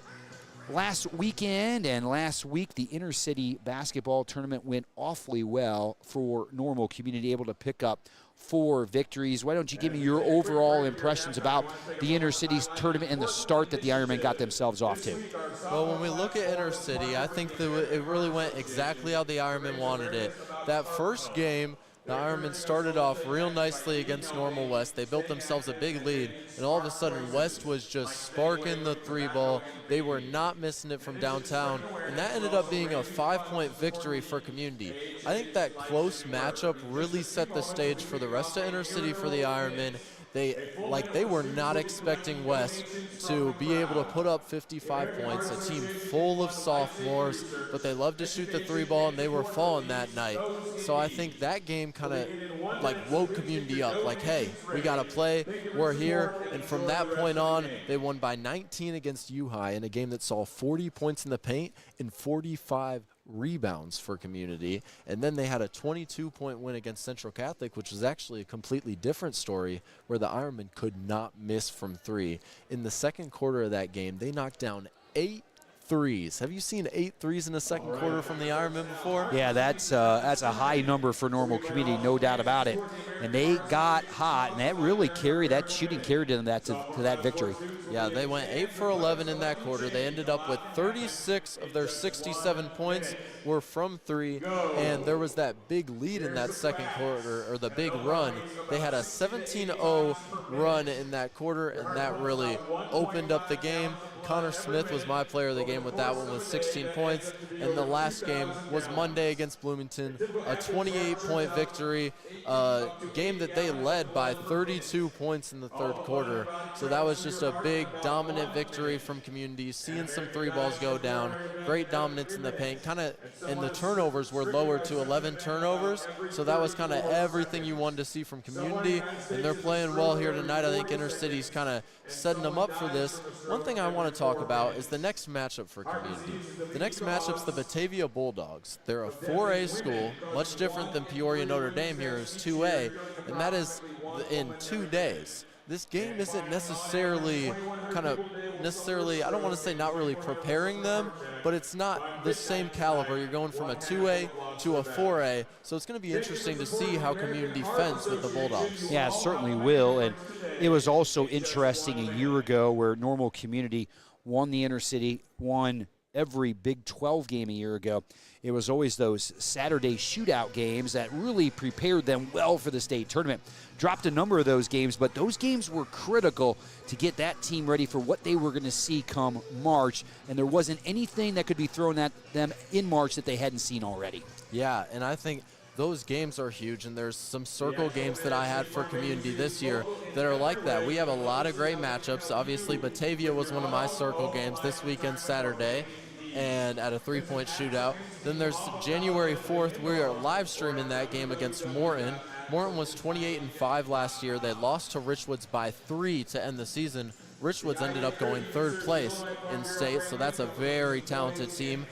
last weekend and last week, the intercity basketball tournament went awfully well for Normal Community, able to pick up 4 victories. Why don't you give me your overall impressions about the intercity tournament and the start that the Ironmen got themselves off to? Well, when we look at intercity, I think that it really went exactly how the Ironmen wanted it. That first game, the Ironmen started off real nicely against Normal West. They built themselves a big lead, and all of a sudden West was just sparking the 3-ball. They were not missing it from downtown, and that ended up being a 5-point victory for Community. I think that close matchup really set the stage for the rest of intercity for the Ironmen. They were not expecting West to be able to put up 55 points, a team full of sophomores, but they love to shoot the 3-ball, and they were falling that night. So I think that game kind of woke Community up, like, hey, we got to play, we're here. And from that point on, they won by 19 against U-High in a game that saw 40 points in the paint and 45 rebounds for Community. And then they had a 22-point win against Central Catholic, which was actually a completely different story, where the Ironmen could not miss from 3. In the second quarter of that game, they knocked down 8 threes. Have you seen 8 threes in the second quarter from the Ironmen before? Yeah, that's a high number for Normal Community, no doubt about it. And they got hot, and that shooting carried them to that victory. Yeah, they went 8 for 11 in that quarter. They ended up with 36 of their 67 points were from 3, and there was that big lead in that second quarter, or the big run. They had a 17-0 run in that quarter, and that really opened up the game. Connor Smith was my player of the game with that one with 16 points. And the last game was Monday against Bloomington, a 28-point victory, game that they led by 32 points in the third quarter. So that was just a big, dominant victory from Community, seeing some 3-balls go down, great dominance in the paint, and the turnovers were lowered to 11 turnovers. So that was kind of everything you wanted to see from Community, and they're playing well here tonight. I think Intercity's kind of setting them up for this. One thing I want to talk about is the next matchup for Community. The next matchup's the Batavia Bulldogs. They're a 4A school, much different than Peoria Notre Dame here is 2A, and that is in 2 days. This game isn't necessarily, I don't want to say not really preparing them, but it's not the same caliber. You're going from a 2A to a 4A, so it's going to be interesting to see how Community fends with the Bulldogs. Yeah, it certainly will, and it was also interesting a year ago where Normal Community won the Intercity, won every Big 12 game a year ago. It was always those Saturday shootout games that really prepared them well for the state tournament. Dropped a number of those games, but those games were critical to get that team ready for what they were going to see come March, and there wasn't anything that could be thrown at them in March that they hadn't seen already. Yeah, and I think those games are huge, and there's some circle games that I had for Community this year that are like that. We have a lot of great matchups. Obviously, Batavia was one of my circle games this weekend, Saturday, and at a 3-point shootout. Then there's January 4th. We are live streaming that game against Morton. Morton was 28-5 last year. They lost to Richwoods by 3 to end the season. Richwoods ended up going 3rd place in state, so that's a very talented team.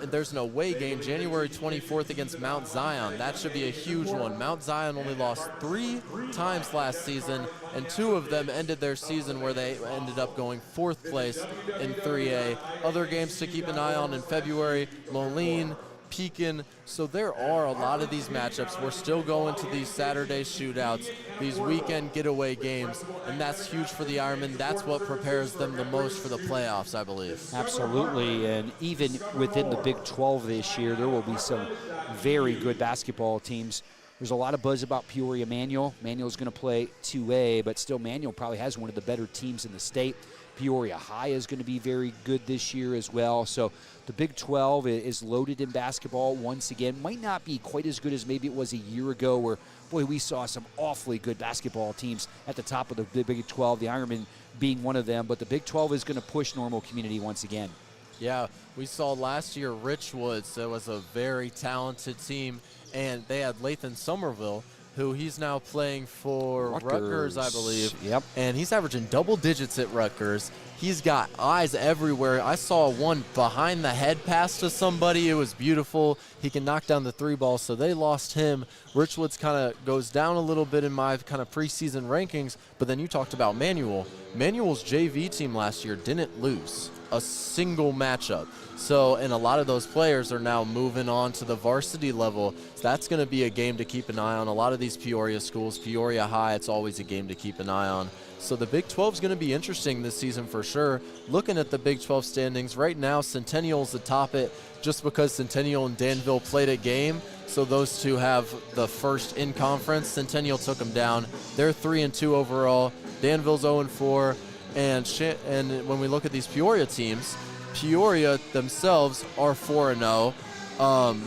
And there's an away game January 24th against Mount Zion. That should be a huge one. Mount Zion only lost 3 times last season, and 2 of them ended their season where they ended up going 4th place in 3A. Other games to keep an eye on in February, Moline, Pekin. So there are a lot of these matchups. We're still going to these Saturday shootouts, these weekend getaway games, and that's huge for the Ironmen. That's what prepares them the most for the playoffs, I believe. Absolutely, and even within the Big 12 this year, there will be some very good basketball teams. There's a lot of buzz about Peoria Manual. Manual's going to play 2A, but still Manual probably has one of the better teams in the state. Peoria High is going to be very good this year as well. So the Big 12 is loaded in basketball once again. Might not be quite as good as maybe it was a year ago where, boy, we saw some awfully good basketball teams at the top of the Big 12, the Ironmen being one of them. But the Big 12 is going to push Normal Community once again. Yeah, we saw last year Richwoods. That was a very talented team, and they had Lathan Somerville, who he's now playing for Rutgers, I believe. Yep. And he's averaging double digits at Rutgers. He's got eyes everywhere. I saw one behind the head pass to somebody. It was beautiful. He can knock down the three ball, so they lost him. Richwoods kind of goes down a little bit in my kind of preseason rankings, but then you talked about Manual. Manual's JV team last year didn't lose a single matchup. So, and a lot of those players are now moving on to the varsity level. So that's going to be a game to keep an eye on. A lot of these Peoria schools, Peoria High, it's always a game to keep an eye on. So the Big 12 is going to be interesting this season for sure. Looking at the Big 12 standings, right now Centennial's atop it just because Centennial and Danville played a game. So those two have the first in conference. Centennial took them down. They're 3-2 overall. Danville's 0-4. And when we look at these Peoria teams, Peoria themselves are 4-0.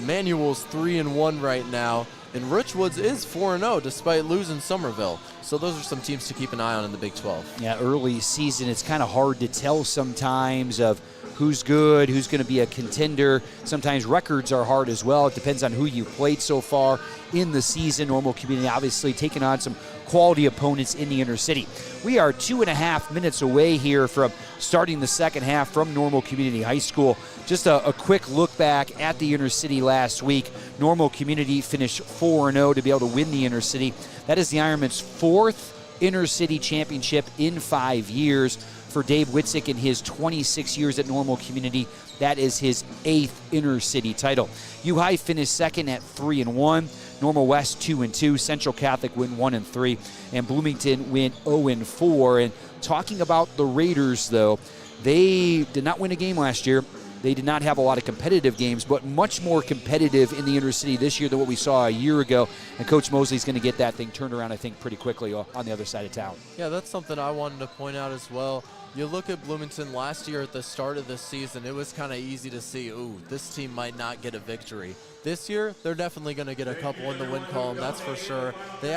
Manual's 3-1 right now, and Richwoods is 4-0 despite losing Somerville. So those are some teams to keep an eye on in the Big 12. Yeah, early season, it's kind of hard to tell sometimes of who's good, who's going to be a contender. Sometimes records are hard as well. It depends on who you've played so far in the season. Normal Community obviously taking on some quality opponents in the inner city. We are 2.5 minutes away here from starting the second half from Normal Community High School. Just a quick look back at the inner city last week. Normal Community finished 4-0 to be able to win the inner city. That is the Ironmen's 4th inner city championship in 5 years. For Dave Witzik in his 26 years at Normal Community, that is his 8th inner city title. U-High finished second at 3-1. Normal West 2-2, Central Catholic win 1-3, and Bloomington win 0-4. And talking about the Raiders, though, they did not win a game last year. They did not have a lot of competitive games, but much more competitive in the inner city this year than what we saw a year ago. And Coach Mosley's going to get that thing turned around, I think, pretty quickly on the other side of town. Yeah, that's something I wanted to point out as well. You look at Bloomington last year at the start of the season, it was kind of easy to see, ooh, this team might not get a victory. This year, they're definitely going to get a couple in the win column, that's for sure. They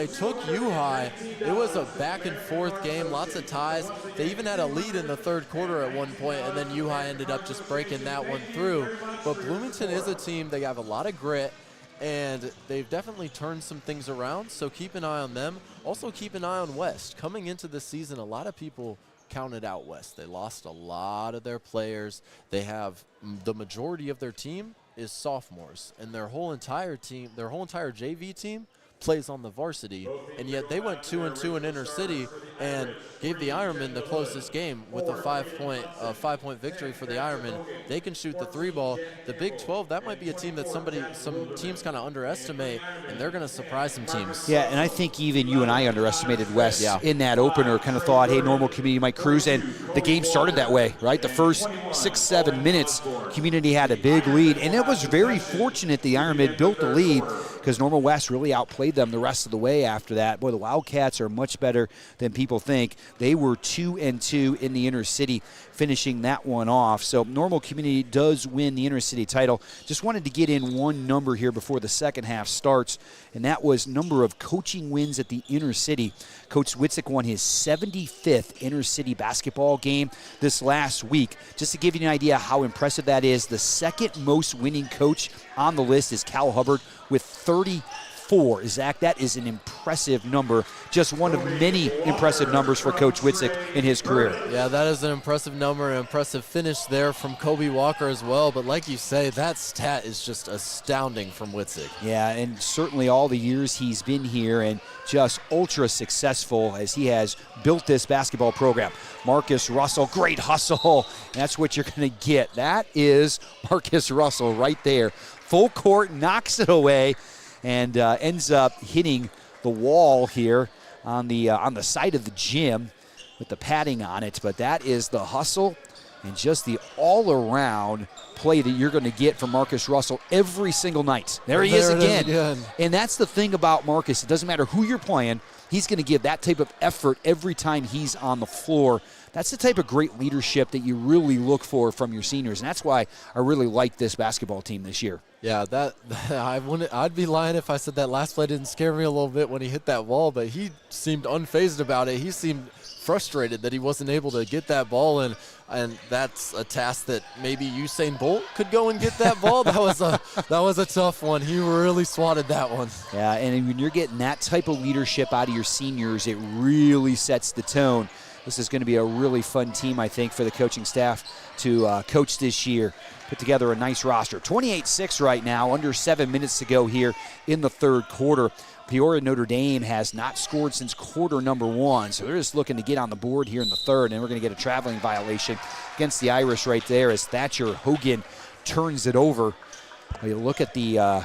took U-High. It was a back and forth game, lots of ties. They even had a lead in the third quarter at one point, and then U-High ended up just breaking that one through. But Bloomington is a team, they have a lot of grit, and they've definitely turned some things around, so keep an eye on them. Also keep an eye on West. Coming into the season, a lot of people counted out West. They lost a lot of their players. They have the majority of their team is sophomores, and their whole entire JV team plays on the varsity, and yet they went 2-2 in inner city and gave the Ironmen the closest game with a 5-point victory for the Ironmen. They can shoot the three ball. The Big 12, that might be a team that some teams kind of underestimate, and they're going to surprise some teams. Yeah, and I think even you and I underestimated West in that opener, kind of thought, hey, Normal Community might cruise, and the game started that way, right? The first 6-7 minutes, Community had a big lead, and it was very fortunate the Ironmen built the lead because Normal West really outplayed them the rest of the way after that. Boy, the Wildcats are much better than people think. They were 2-2 in the inner city, finishing that one off. So Normal Community does win the inner city title. Just wanted to get in one number here before the second half starts, and that was number of coaching wins at the inner city. Coach Witzik won his 75th inner city basketball game this last week. Just to give you an idea how impressive that is, the second most winning coach on the list is Cal Hubbard with 34. Zach, that is an impressive number. Just one of many impressive numbers for Coach Witzik in his career. Yeah, that is an impressive number, an impressive finish there from Kobe Walker as well. But like you say, that stat is just astounding from Witzik. Yeah, and certainly all the years he's been here and just ultra successful as he has built this basketball program. Marcus Russell, great hustle. That's what you're going to get. That is Marcus Russell right there. full court, knocks it away, and ends up hitting the wall here on the side of the gym with the padding on it. But that is the hustle and just the all-around play that you're going to get from Marcus Russell every single night. There he is again. And that's the thing about Marcus. It doesn't matter who you're playing. He's going to give that type of effort every time he's on the floor. That's the type of great leadership that you really look for from your seniors, and that's why I really like this basketball team this year. Yeah, I'd be lying if I said that last play didn't scare me a little bit when he hit that wall, but he seemed unfazed about it. He seemed frustrated that he wasn't able to get that ball, and that's a task that maybe Usain Bolt could go and get that ball. That was a tough one. He really swatted that one. Yeah, and when you're getting that type of leadership out of your seniors, it really sets the tone. This is going to be a really fun team, I think, for the coaching staff to coach this year. Put together a nice roster. 28-6 right now, under 7 minutes to go here in the third quarter. Peoria Notre Dame has not scored since quarter number 1, so they're just looking to get on the board here in the third, and we're going to get a traveling violation against the Irish right there as Thatcher Hogan turns it over. You look at the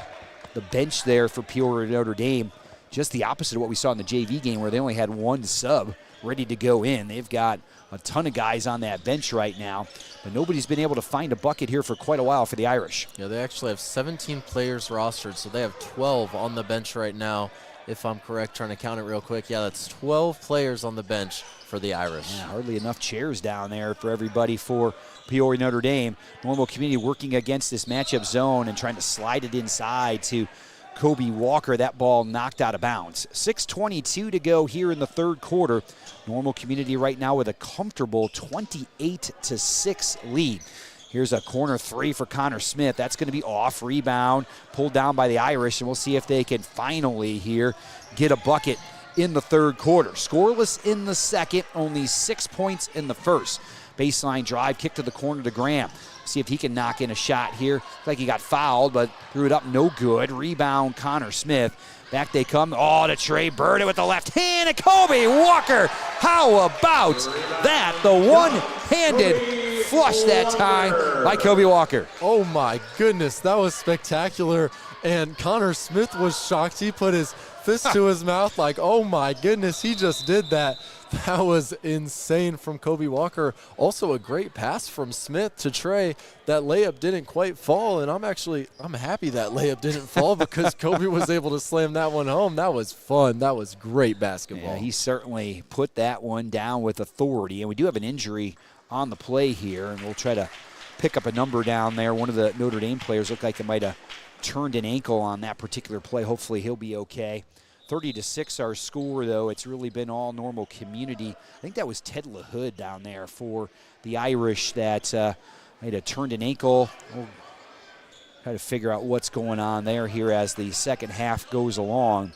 bench there for Peoria Notre Dame, just the opposite of what we saw in the JV game where they only had one sub ready to go in. They've got a ton of guys on that bench right now, but nobody's been able to find a bucket here for quite a while for the Irish. Yeah, they actually have 17 players rostered, so they have 12 on the bench right now, if I'm correct, trying to count it real quick. Yeah, that's 12 players on the bench for the Irish. Yeah, hardly enough chairs down there for everybody for Peoria Notre Dame. Normal Community working against this matchup zone and trying to slide it inside to Kobe Walker. That ball knocked out of bounds. 6:22 to go here in the third quarter. Normal Community right now with a comfortable 28-6 lead. Here's a corner three for Connor Smith. That's going to be off. Rebound pulled down by the Irish, and we'll see if they can finally here get a bucket in the third quarter. Scoreless in the second, only 6 points in the first. Baseline drive, kick to the corner to Graham. See if he can knock in a shot here. Looks like he got fouled, but threw it up no good. Rebound, Connor Smith. Back they come. Oh, to Trey Bird with the left hand. And Kobe Walker. How about that? The one-handed flush that time by Kobe Walker. Oh, my goodness. That was spectacular. And Connor Smith was shocked. He put his fist to his mouth like, oh, my goodness, he just did that. That was insane from Kobe Walker. Also a great pass from Smith to Trey. That layup didn't quite fall, and I'm happy that layup didn't fall because Kobe was able to slam that one home. That was fun. That was great basketball. Yeah, he certainly put that one down with authority, and we do have an injury on the play here, and we'll try to pick up a number down there. One of the Notre Dame players looked like it might have turned an ankle on that particular play. Hopefully he'll be okay. 30-6 our score, though. It's really been all Normal Community. I think that was Ted LaHood down there for the Irish that might have turned an ankle. We'll try to figure out what's going on there here as the second half goes along.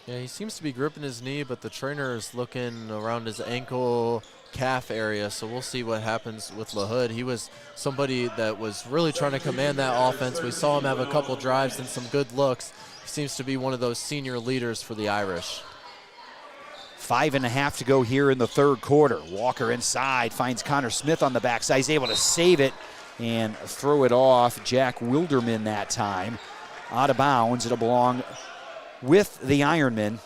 Yeah, he seems to be gripping his knee, but the trainer is looking around his ankle calf area, so we'll see what happens with LaHood. He was somebody that was really trying to command that offense. We saw him have a couple drives and some good looks. Seems to be one of those senior leaders for the Irish. 5.5 to go here in the third quarter. Walker inside, finds Connor Smith on the backside. He's able to save it and throw it off. Jack Wilderman that time. Out of bounds. It'll belong with the Ironmen.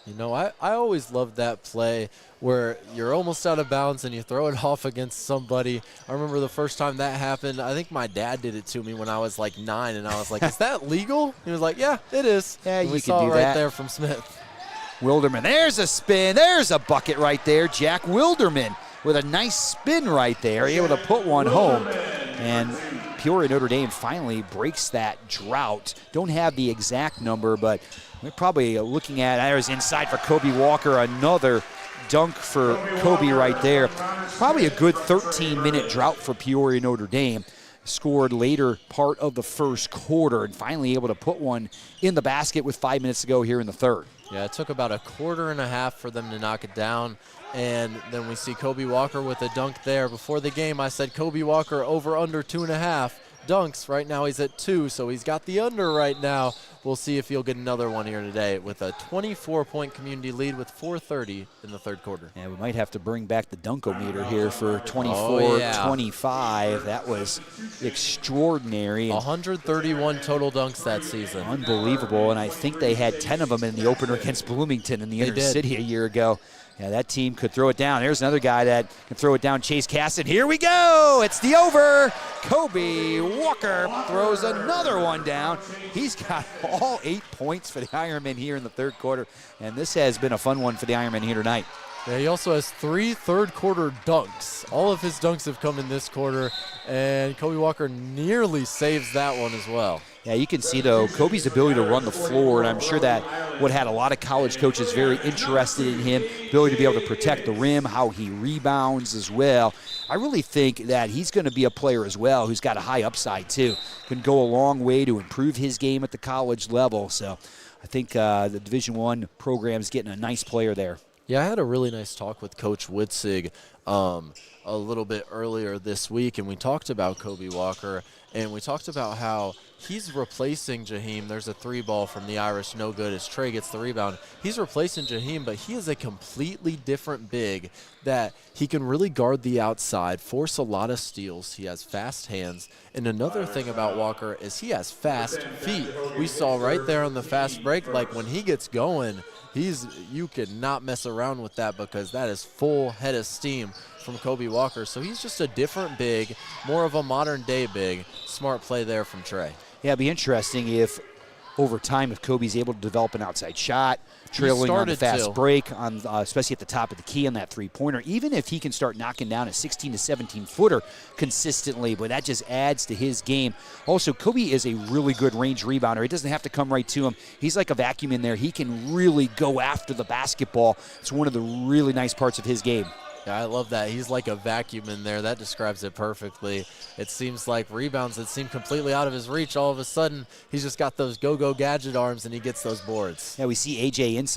You know, I always loved that play where you're almost out of bounds and you throw it off against somebody. I remember the first time that happened, I think my dad did it to me when I was like 9, and I was like, is that legal? He was like, yeah, it is. Yeah, and you we can saw do it right that. there from Smith. Wilderman, there's a spin. There's a bucket right there. Jack Wilderman with a nice spin right there, able to put one home. And Peoria Notre Dame finally breaks that drought. Don't have the exact number, but we're probably looking at, there's inside for Kobe Walker, another dunk for Kobe right there. Probably a good 13-minute drought for Peoria Notre Dame. Scored later part of the first quarter and finally able to put one in the basket with 5 minutes to go here in the third. Yeah, it took about a quarter and a half for them to knock it down. And then we see Kobe Walker with a dunk there. Before the game, I said Kobe Walker over under 2.5. dunks. Right now he's at 2, so he's got the under right now. We'll see if he'll get another one here today with a 24-point Community lead with 4:30 in the third quarter. Yeah, we might have to bring back the dunkometer here for 24-25. That was extraordinary. 131 total dunks that season. Unbelievable, and I think they had 10 of them in the opener against Bloomington in the inner city a year ago. Yeah, that team could throw it down. There's another guy that can throw it down, Chase Caston. Here we go. It's the over. Kobe Walker throws another one down. He's got all 8 points for the Ironmen here in the third quarter, and this has been a fun one for the Ironmen here tonight. Yeah, he also has 3 third-quarter dunks. All of his dunks have come in this quarter, and Kobe Walker nearly saves that one as well. Yeah, you can see, though, Kobe's ability to run the floor, and I'm sure that what had a lot of college coaches very interested in him, ability to be able to protect the rim, how he rebounds as well. I really think that he's going to be a player as well who's got a high upside, too. Can go a long way to improve his game at the college level. So I think the Division I program is getting a nice player there. Yeah, I had a really nice talk with Coach Witzig a little bit earlier this week, and we talked about Kobe Walker, and we talked about how he's replacing Jaheim. There's a 3-ball from the Irish, no good as Trey gets the rebound. He's replacing Jaheim, but he is a completely different big that he can really guard the outside, force a lot of steals. He has fast hands. And another thing about Walker is he has fast feet. We saw right there on the fast break, like when he gets going, you cannot mess around with that because that is full head of steam from Kobe Walker. So he's just a different big, more of a modern-day big. Smart play there from Trey. Yeah, it'd be interesting if over time if Kobe's able to develop an outside shot, trailing on the fast break, on especially at the top of the key on that three-pointer, even if he can start knocking down a 16 to 17-footer consistently, but that just adds to his game. Also, Kobe is a really good range rebounder. It doesn't have to come right to him. He's like a vacuum in there. He can really go after the basketball. It's one of the really nice parts of his game. Yeah, I love that. He's like a vacuum in there. That describes it perfectly. It seems like rebounds that seem completely out of his reach, all of a sudden, he's just got those go-go gadget arms, and he gets those boards. Yeah, we see A.J. Ince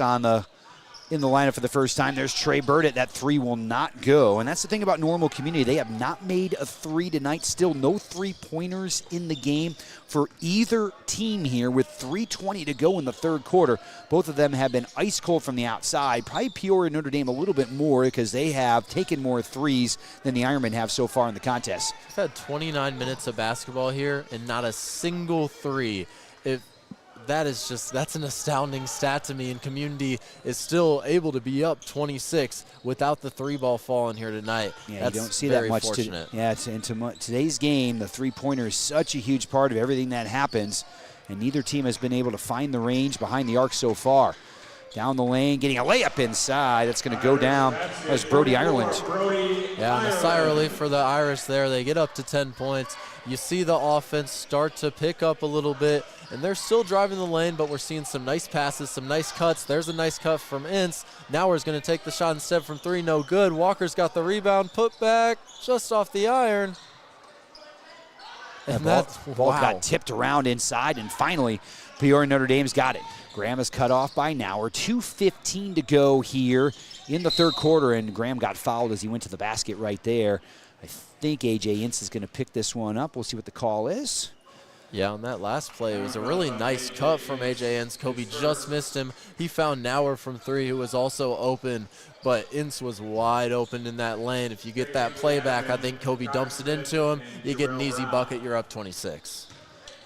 in the lineup for the first time. There's Trey Burdett. That three will not go. And that's the thing about Normal Community. They have not made a three tonight. Still no three-pointers in the game for either team here with 3:20 to go in the third quarter. Both of them have been ice cold from the outside. Probably Peoria Notre Dame a little bit more because they have taken more threes than the Ironmen have so far in the contest. We've had 29 minutes of basketball here and not a single three. That's an astounding stat to me, and Community is still able to be up 26 without the three-ball falling here tonight. Yeah, that's you don't see very that much. Fortunate. Today's game, the three-pointer is such a huge part of everything that happens, and neither team has been able to find the range behind the arc so far. Down the lane, getting a layup inside. That's going to go down as Brody Ireland. Yeah, and a sigh of relief for the Irish there. They get up to 10 points. You see the offense start to pick up a little bit, and they're still driving the lane, but we're seeing some nice passes, some nice cuts. There's a nice cut from Ince. Nauer's going to take the shot instead from three. No good. Walker's got the rebound. Put back just off the iron. And that ball got tipped around inside, and finally Peoria Notre Dame's got it. Graham is cut off by Nauer. 2:15 to go here in the third quarter, and Graham got fouled as he went to the basket right there. I think A.J. Ince is going to pick this one up. We'll see what the call is. Yeah, on that last play, it was a really nice cut from A.J. Ince. Kobe just missed him. He found Nauer from three, who was also open, but Ince was wide open in that lane. If you get that play back, I think Kobe dumps it into him. You get an easy bucket. You're up 26.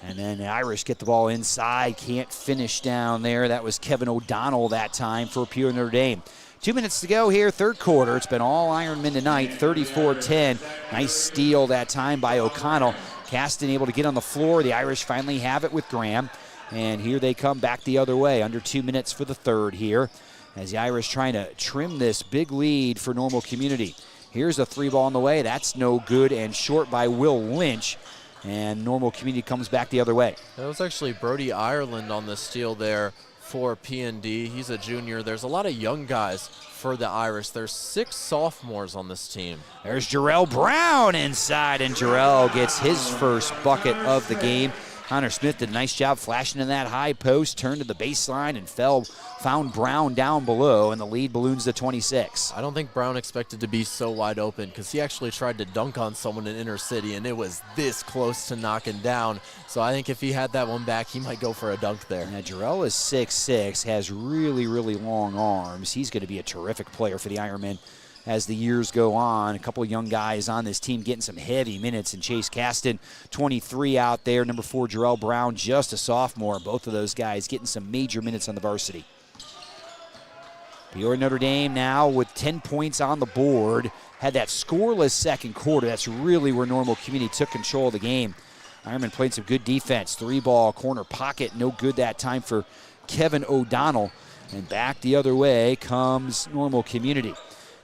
And then the Irish get the ball inside. Can't finish down there. That was Kevin O'Donnell that time for Peoria Notre Dame. 2 minutes to go here, third quarter. It's been all Ironmen tonight, 34-10. Nice steal that time by O'Connell. Caston able to get on the floor. The Irish finally have it with Graham. And here they come back the other way. Under 2 minutes for the third here, as the Irish trying to trim this big lead for Normal Community. Here's a three ball on the way. That's no good and short by Will Lynch. And Normal Community comes back the other way. That was actually Brody Ireland on the steal there for P&D. He's a junior. There's a lot of young guys for the Irish. There's 6 sophomores on this team. There's Jarrell Brown inside, and Jarrell gets his first bucket of the game. Connor Smith did a nice job flashing in that high post, turned to the baseline and found Brown down below, and the lead balloons to 26. I don't think Brown expected to be so wide open because he actually tried to dunk on someone in inner city, and it was this close to knocking down. So I think if he had that one back, he might go for a dunk there. Now, Jarrell is 6'6", has really, really long arms. He's going to be a terrific player for the Ironmen as the years go on. A couple of young guys on this team getting some heavy minutes, and Chase Caston, 23 out there. Number 4, Jarrell Brown, just a sophomore. Both of those guys getting some major minutes on the varsity. Peoria Notre Dame now with 10 points on the board. Had that scoreless second quarter. That's really where Normal Community took control of the game. Ironman played some good defense. 3-ball corner pocket, no good that time for Kevin O'Donnell. And back the other way comes Normal Community.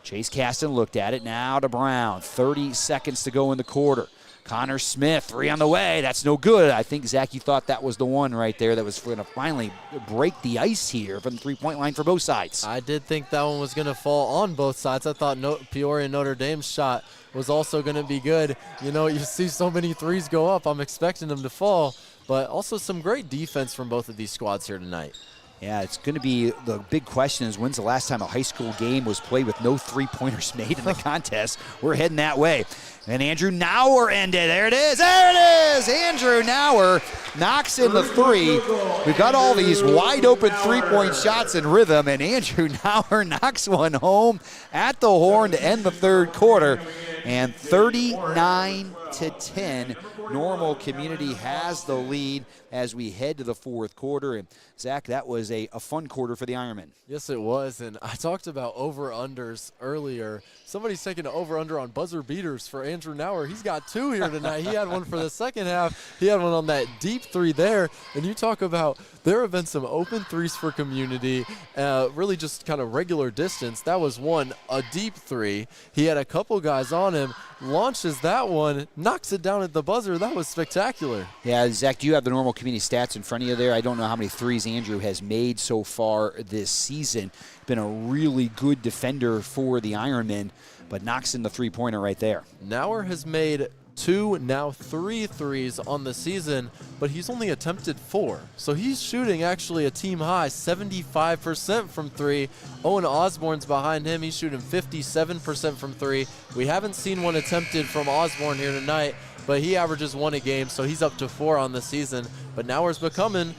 Chase Caston looked at it, now to Brown. 30 seconds to go in the quarter. Connor Smith, 3 on the way. That's no good. I think, Zach, you thought that was the one right there that was going to finally break the ice here from the three-point line for both sides. I did think that one was going to fall on both sides. I thought Peoria Notre Dame's shot was also going to be good. You know, you see so many threes go up. I'm expecting them to fall, but also some great defense from both of these squads here tonight. Yeah, it's going to be the big question is when's the last time a high school game was played with no three-pointers made in the contest? We're heading that way. And Andrew Nauer ended. There it is. There it is. Andrew Nauer knocks in the 3. We've got all these wide-open three-point shots in rhythm, and Andrew Nauer knocks one home at the horn to end the third quarter. And 39-10, Normal Community has the lead as we head to the fourth quarter. And Zach, that was a fun quarter for the Ironmen. Yes, it was. And I talked about over-unders earlier. Somebody's taking an over-under on buzzer beaters for Andrew Nauer. He's got 2 here tonight. He had one for the second half. He had one on that deep 3 there. And you talk about there have been some open threes for Community, really just kind of regular distance. That was one, a deep 3. He had a couple guys on him, launches that one, knocks it down at the buzzer. That was spectacular. Yeah, Zach, do you have the Normal Community stats in front of you there? I don't know how many threes Andrew has made so far this season. Been a really good defender for the Ironmen, but knocks in the three-pointer right there. Nauer has made 2, now 3 threes on the season, but he's only attempted 4. So he's shooting actually a team high 75% from 3. Owen Osborne's behind him. He's shooting 57% from 3. We haven't seen one attempted from Osborne here tonight, but he averages 1 a game, so he's up to 4 on the season. But Nauer's becoming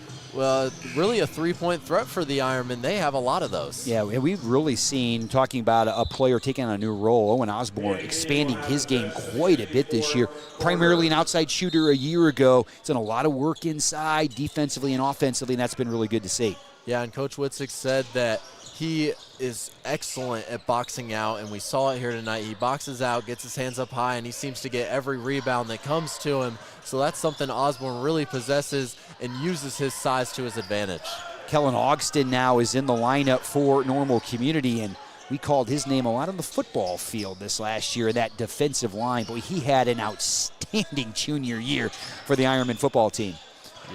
really a three-point threat for the Ironmen. They have a lot of those. Yeah, we've really seen, talking about a player taking on a new role, Owen Osborne expanding his game quite a bit this year. Primarily an outside shooter a year ago. He's done a lot of work inside, defensively and offensively, and that's been really good to see. Yeah, and Coach Witzig said that he is excellent at boxing out, and we saw it here tonight. He boxes out, gets his hands up high, and he seems to get every rebound that comes to him. So that's something Osborne really possesses and uses his size to his advantage. Kellen Ogston now is in the lineup for Normal Community, and we called his name a lot on the football field this last year, that defensive line. Boy, he had an outstanding junior year for the Ironman football team.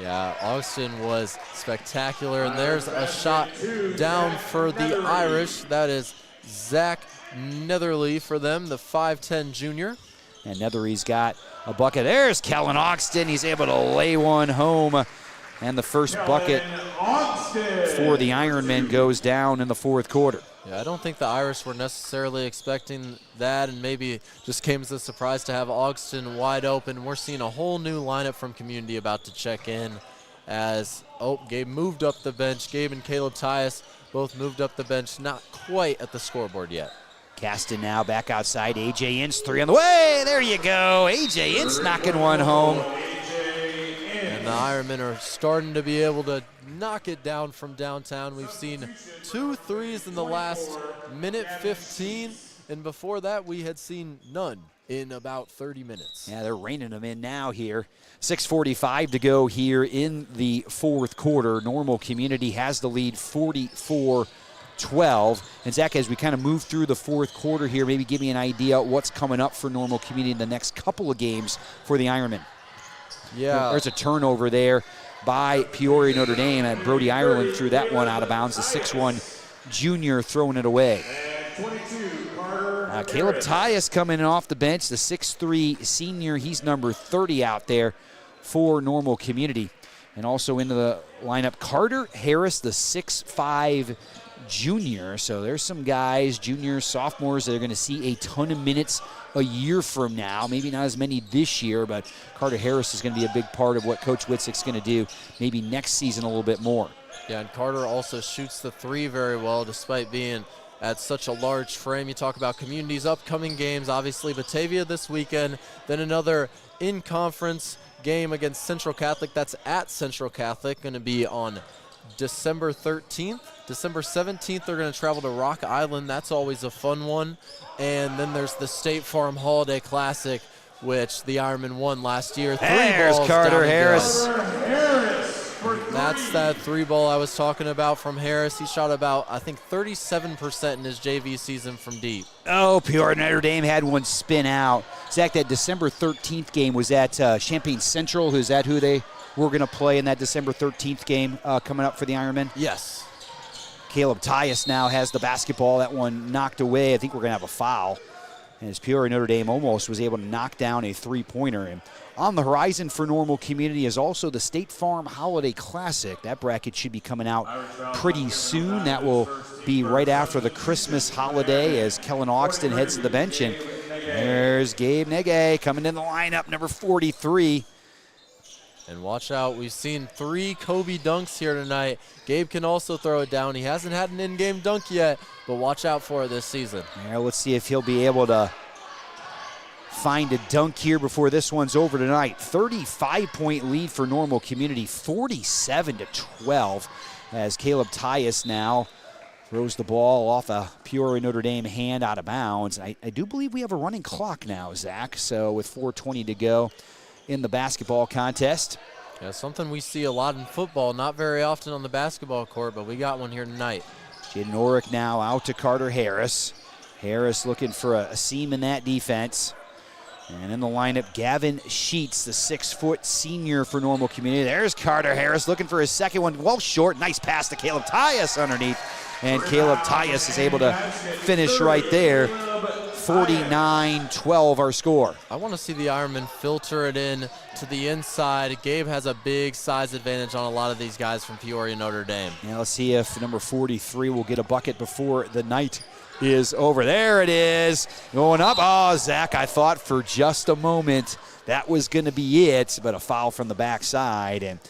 Yeah, Ogston was spectacular, and there's a shot down for the Irish. That is Zach Netherly for them, the 5'10 junior. And Nethery's got a bucket. There's Kellen Ogston. He's able to lay one home. And the first bucket for the Ironmen goes down in the fourth quarter. Yeah, I don't think the Irish were necessarily expecting that, and maybe just came as a surprise to have Ogston wide open. We're seeing a whole new lineup from Community about to check in as, Gabe moved up the bench. Gabe and Caleb Tyus both moved up the bench, not quite at the scoreboard yet. Caston now back outside. A.J. Ince, 3 on the way. There you go. A.J. Ince knocking one home. And the Ironmen are starting to be able to knock it down from downtown. We've seen 2 threes in the last minute 15, and before that we had seen none in about 30 minutes. Yeah, they're reining them in now here. 6:45 to go here in the fourth quarter. Normal Community has the lead 44-12. And Zach, as we kind of move through the fourth quarter here, maybe give me an idea what's coming up for Normal Community in the next couple of games for the Ironmen. Yeah. There's a turnover there by Peoria Notre Dame, and Brody Ireland threw that one out of bounds. The 6'1 junior throwing it away. Caleb Tyus coming in off the bench, the 6'3 senior. He's number 30 out there for Normal Community. And also into the lineup, Carter Harris, the 6'5" junior. So there's some guys, juniors, sophomores, that are going to see a ton of minutes a year from now. Maybe not as many this year, but Carter Harris is going to be a big part of what Coach Witzig's going to do maybe next season a little bit more. Yeah, and Carter also shoots the three very well despite being at such a large frame. You talk about Community's upcoming games, obviously Batavia this weekend, then another in-conference game against Central Catholic. That's at Central Catholic, going to be on December 13th. December 17th, they're going to travel to Rock Island. That's always a fun one. And then there's the State Farm Holiday Classic, which the Ironmen won last year. There's Carter Harris. That's that three ball I was talking about from Harris. He shot about, I think, 37% in his JV season from deep. Oh, Peoria Notre Dame had one spin out. Zach, that December 13th game was at Champaign Central. Is that who they were going to play in that December 13th game coming up for the Ironmen? Yes. Caleb Tyus now has the basketball. That one knocked away. I think we're going to have a foul. And as Peoria Notre Dame almost was able to knock down a three-pointer. And on the horizon for Normal Community is also the State Farm Holiday Classic. That bracket should be coming out pretty soon. That will be right after the Christmas holiday as Kellen Augston heads to the bench. And there's Gabe Nege coming in the lineup, number 43. And watch out, we've seen 3 Kobe dunks here tonight. Gabe can also throw it down. He hasn't had an in-game dunk yet, but watch out for it this season. Yeah, let's see if he'll be able to find a dunk here before this one's over tonight. 35-point lead for Normal Community, 47-12, as Caleb Tyus now throws the ball off a Peoria Notre Dame hand out of bounds. I do believe we have a running clock now, Zach, so with 4:20 to go in the basketball contest. Yeah, something we see a lot in football, not very often on the basketball court, but we got one here tonight. Jaden Orick now out to Carter Harris. Harris looking for a seam in that defense. And in the lineup, Gavin Sheets, the 6-foot senior for Normal Community. There's Carter Harris looking for his second one. Well short. Nice pass to Caleb Tyus underneath. And Caleb Tyus is able to finish right there. 49-12 our score. I want to see the Ironmen filter it in to the inside. Gabe has a big size advantage on a lot of these guys from Peoria Notre Dame. Yeah, let's see if number 43 will get a bucket before the night is over. There it is, going up. Oh, Zach, I thought for just a moment that was going to be it, but a foul from the backside, and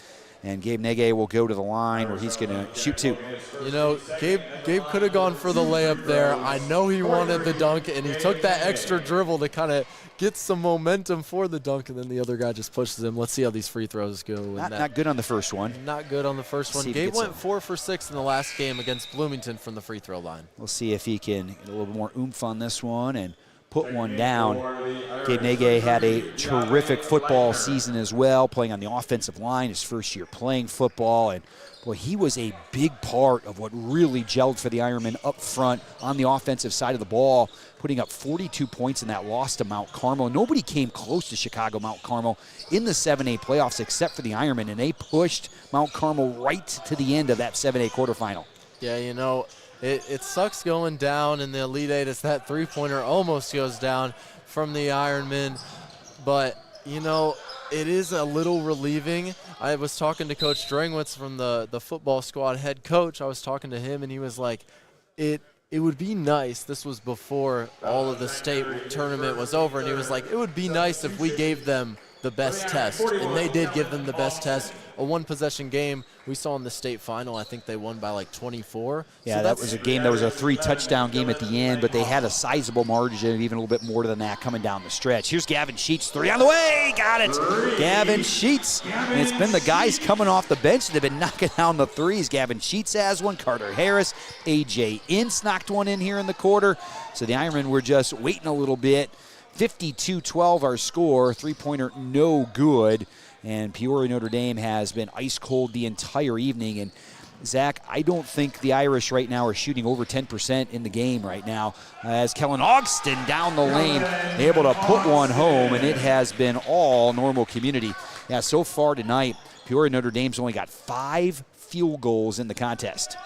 Gabe Nege will go to the line where he's going to shoot two. You know, Gabe could have gone for the layup there. I know he wanted the dunk, and he took that extra dribble to kind of get some momentum for the dunk, and then the other guy just pushes him. Let's see how these free throws go. Not good on the first one. Not good on the first one. Gabe went 4 for 6 in the last game against Bloomington from the free throw line. We'll see if he can get a little bit more oomph on this one and put one down. Gabe Nege had a terrific football season as well, playing on the offensive line, his first year playing football. And boy, he was a big part of what really gelled for the Ironmen up front on the offensive side of the ball, putting up 42 points in that loss to Mount Carmel. Nobody came close to Chicago Mount Carmel in the 7A playoffs except for the Ironmen, and they pushed Mount Carmel right to the end of that 7A quarterfinal. Yeah, you know, it sucks going down in the Elite Eight as that three-pointer almost goes down from the Ironmen. But, you know, it is a little relieving. I was talking to Coach Drangwitz from the football squad head coach. I was talking to him, and he was like, it would be nice. This was before all of the state tournament was over, and he was like, it would be nice if we gave them the best test. And they did give them the best test. A one-possession game we saw in the state final. I think they won by like 24. Yeah, so that was a game that was a 3-touchdown game at the end, but they had a sizable margin, even a little bit more than that coming down the stretch. Here's Gavin Sheets, 3 on the way. Got it. Gavin Sheets. And it's been the guys coming off the bench that have been knocking down the threes. Gavin Sheets has one. Carter Harris. A.J. Ince knocked one in here in the quarter. So the Ironmen were just waiting a little bit. 52-12 our score. Three-pointer no good. And Peoria Notre Dame has been ice cold the entire evening. And Zach, I don't think the Irish right now are shooting over 10% in the game right now. As Kellen Augston down the lane, able to put one home, and it has been all Normal Community. Yeah, so far tonight, Peoria Notre Dame's only got 5 field goals in the contest.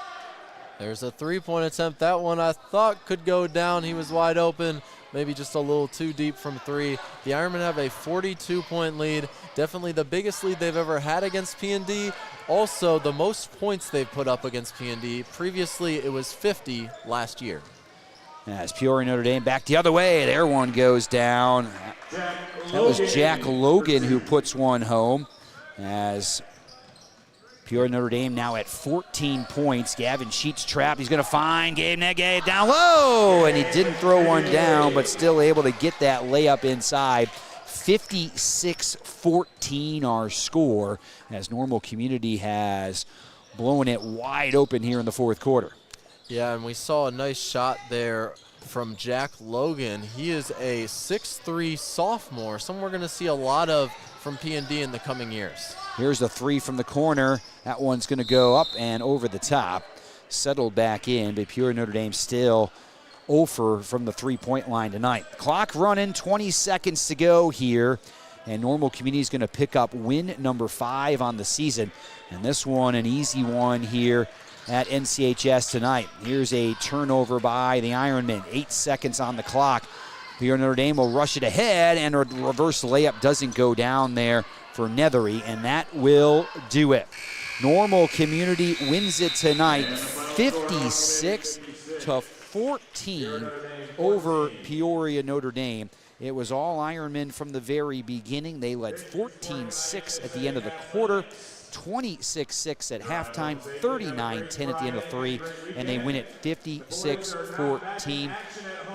There's a three-point attempt. That one I thought could go down. He was wide open, maybe just a little too deep from three. The Ironmen have a 42-point lead, definitely the biggest lead they've ever had against P&D. Also, the most points they've put up against P&D. Previously, it was 50 last year. As Peoria Notre Dame back the other way, there one goes down. That was Jack Logan who puts one home. As Peoria Notre Dame now at 14 points. Gavin Sheets trapped. He's going to find Gabe Nege down low, and he didn't throw one down, but still able to get that layup inside. 56-14 our score, as Normal Community has blown it wide open here in the fourth quarter. Yeah, and we saw a nice shot there from Jack Logan. He is a 6'3" sophomore, someone we're going to see a lot of from P&D in the coming years. Here's the three from the corner. That one's going to go up and over the top. Settled back in, but Peoria Notre Dame still 0 from the three-point line tonight. Clock running, 20 seconds to go here, and Normal Community is going to pick up win number 5 on the season. And this one, an easy one here at NCHS tonight. Here's a turnover by the Ironmen. 8 seconds on the clock. Peoria Notre Dame will rush it ahead, and a reverse layup doesn't go down there for Nethery, and that will do it. Normal Community wins it tonight, 56-14 over Peoria Notre Dame. It was all Ironmen from the very beginning. They led 14-6 at the end of the quarter, 26-6 at halftime, 39-10 at the end of 3, and they win it 56-14.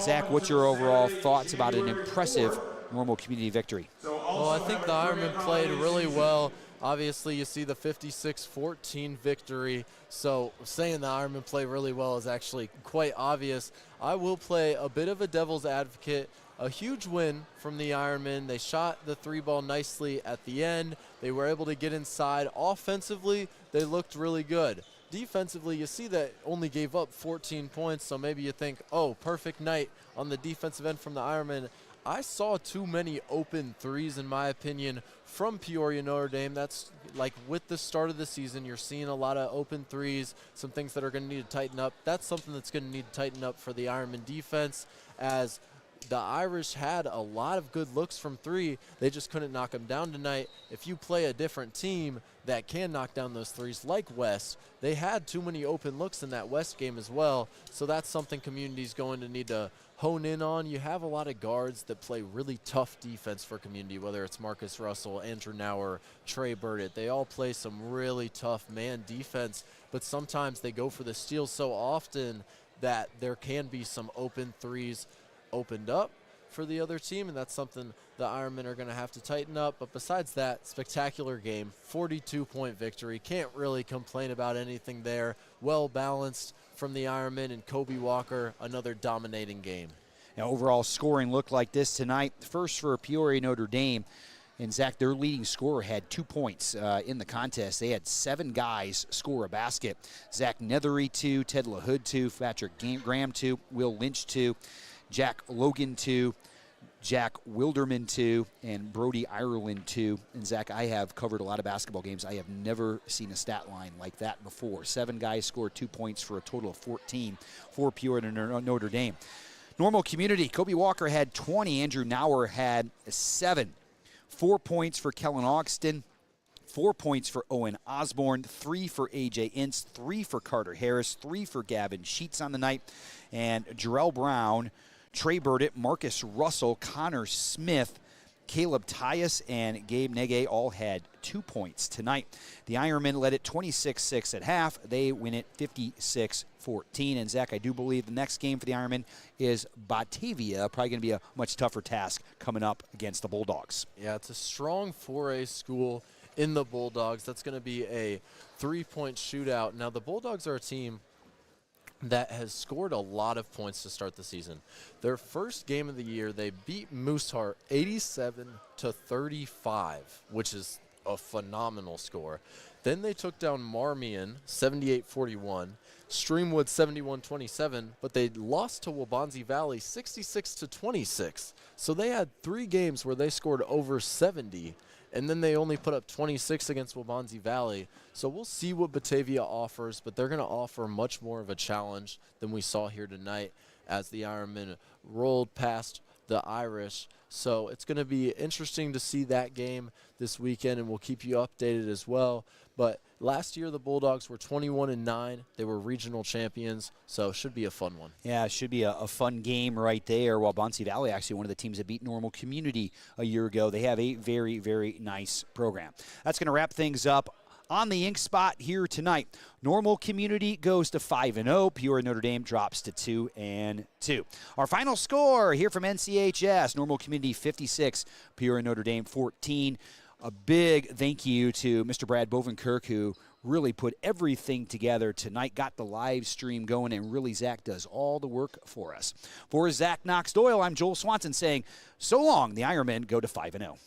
Zach, what's your overall thoughts about an impressive Normal Community victory? Well, I think the Ironmen played really well. Obviously, you see the 56-14 victory, so saying the Ironmen play really well is actually quite obvious. I will play a bit of a devil's advocate. A huge win from the Ironmen. They shot the three ball nicely at the end. They were able to get inside. Offensively, they looked really good. Defensively, you see that only gave up 14 points, so maybe you think, oh, perfect night on the defensive end from the Ironmen. I saw too many open threes, in my opinion, from Peoria Notre Dame. That's like with the start of the season, you're seeing a lot of open threes, some things that are going to need to tighten up. That's something that's going to need to tighten up for the Ironman defense, as the Irish had a lot of good looks from three. They just couldn't knock them down tonight. If you play a different team that can knock down those threes, like West, they had too many open looks in that West game as well. So that's something Community's going to need to hone in on. You have a lot of guards that play really tough defense for Community, whether it's Marcus Russell, Andrew Nauer, Trey Burdett. They all play some really tough man defense, but sometimes they go for the steal so often that there can be some open threes opened up for the other team, and that's something the Ironmen are going to have to tighten up. But besides that, spectacular game, 42-point victory. Can't really complain about anything there. Well balanced from the Ironmen, and Kobe Walker, another dominating game. Now, overall scoring looked like this tonight. First for Peoria Notre Dame, and Zach, their leading scorer had 2 points in the contest. They had 7 guys score a basket. Zach Nethery 2, Ted LaHood 2, Patrick Graham 2, Will Lynch 2, Jack Logan 2, Jack Wilderman 2, and Brody Ireland 2. And Zach, I have covered a lot of basketball games. I have never seen a stat line like that before. 7 guys scored 2 points for a total of 14 for Peoria Notre Dame. Normal Community, Kobe Walker had 20. Andrew Nauer had 7. 4 points for Kellen Augston. 4 points for Owen Osborne, 3 for A.J. Ince, 3 for Carter Harris, 3 for Gavin Sheets on the night, and Jarrell Brown, Trey Burdett, Marcus Russell, Connor Smith, Caleb Tyus, and Gabe Nege all had 2 points tonight. The Ironmen led it 26-6 at half. They win it 56-14. And, Zach, I do believe the next game for the Ironmen is Batavia. Probably going to be a much tougher task coming up against the Bulldogs. Yeah, it's a strong 4A school in the Bulldogs. That's going to be a 3-point shootout. Now, the Bulldogs are a team that has scored a lot of points to start the season. Their first game of the year, they beat Mooseheart 87-35, which is a phenomenal score. Then they took down Marmion 78-41, Streamwood 71-27, but they lost to Waubonsie Valley 66-26. So they had 3 games where they scored over 70, and then they only put up 26 against Waubonsie Valley. So we'll see what Batavia offers, but they're going to offer much more of a challenge than we saw here tonight as the Ironmen rolled past the Irish. So it's going to be interesting to see that game this weekend, and we'll keep you updated as well. But last year the Bulldogs were 21-9. They were regional champions, so it should be a fun one. Yeah, it should be a fun game right there. While Bonsi Valley, actually one of the teams that beat Normal Community a year ago, they have a very, very nice program. That's going to wrap things up on the Ink Spot here tonight. Normal Community goes to 5-0. Peoria Notre Dame drops to 2-2. Our final score here from NCHS: Normal Community 56, Peoria Notre Dame 14. A big thank you to Mr. Brad Bovenkirk, who really put everything together tonight, got the live stream going, and really Zach does all the work for us. For Zach Knox-Doyle, I'm Joel Swanson saying, so long, the Ironmen go to 5-0.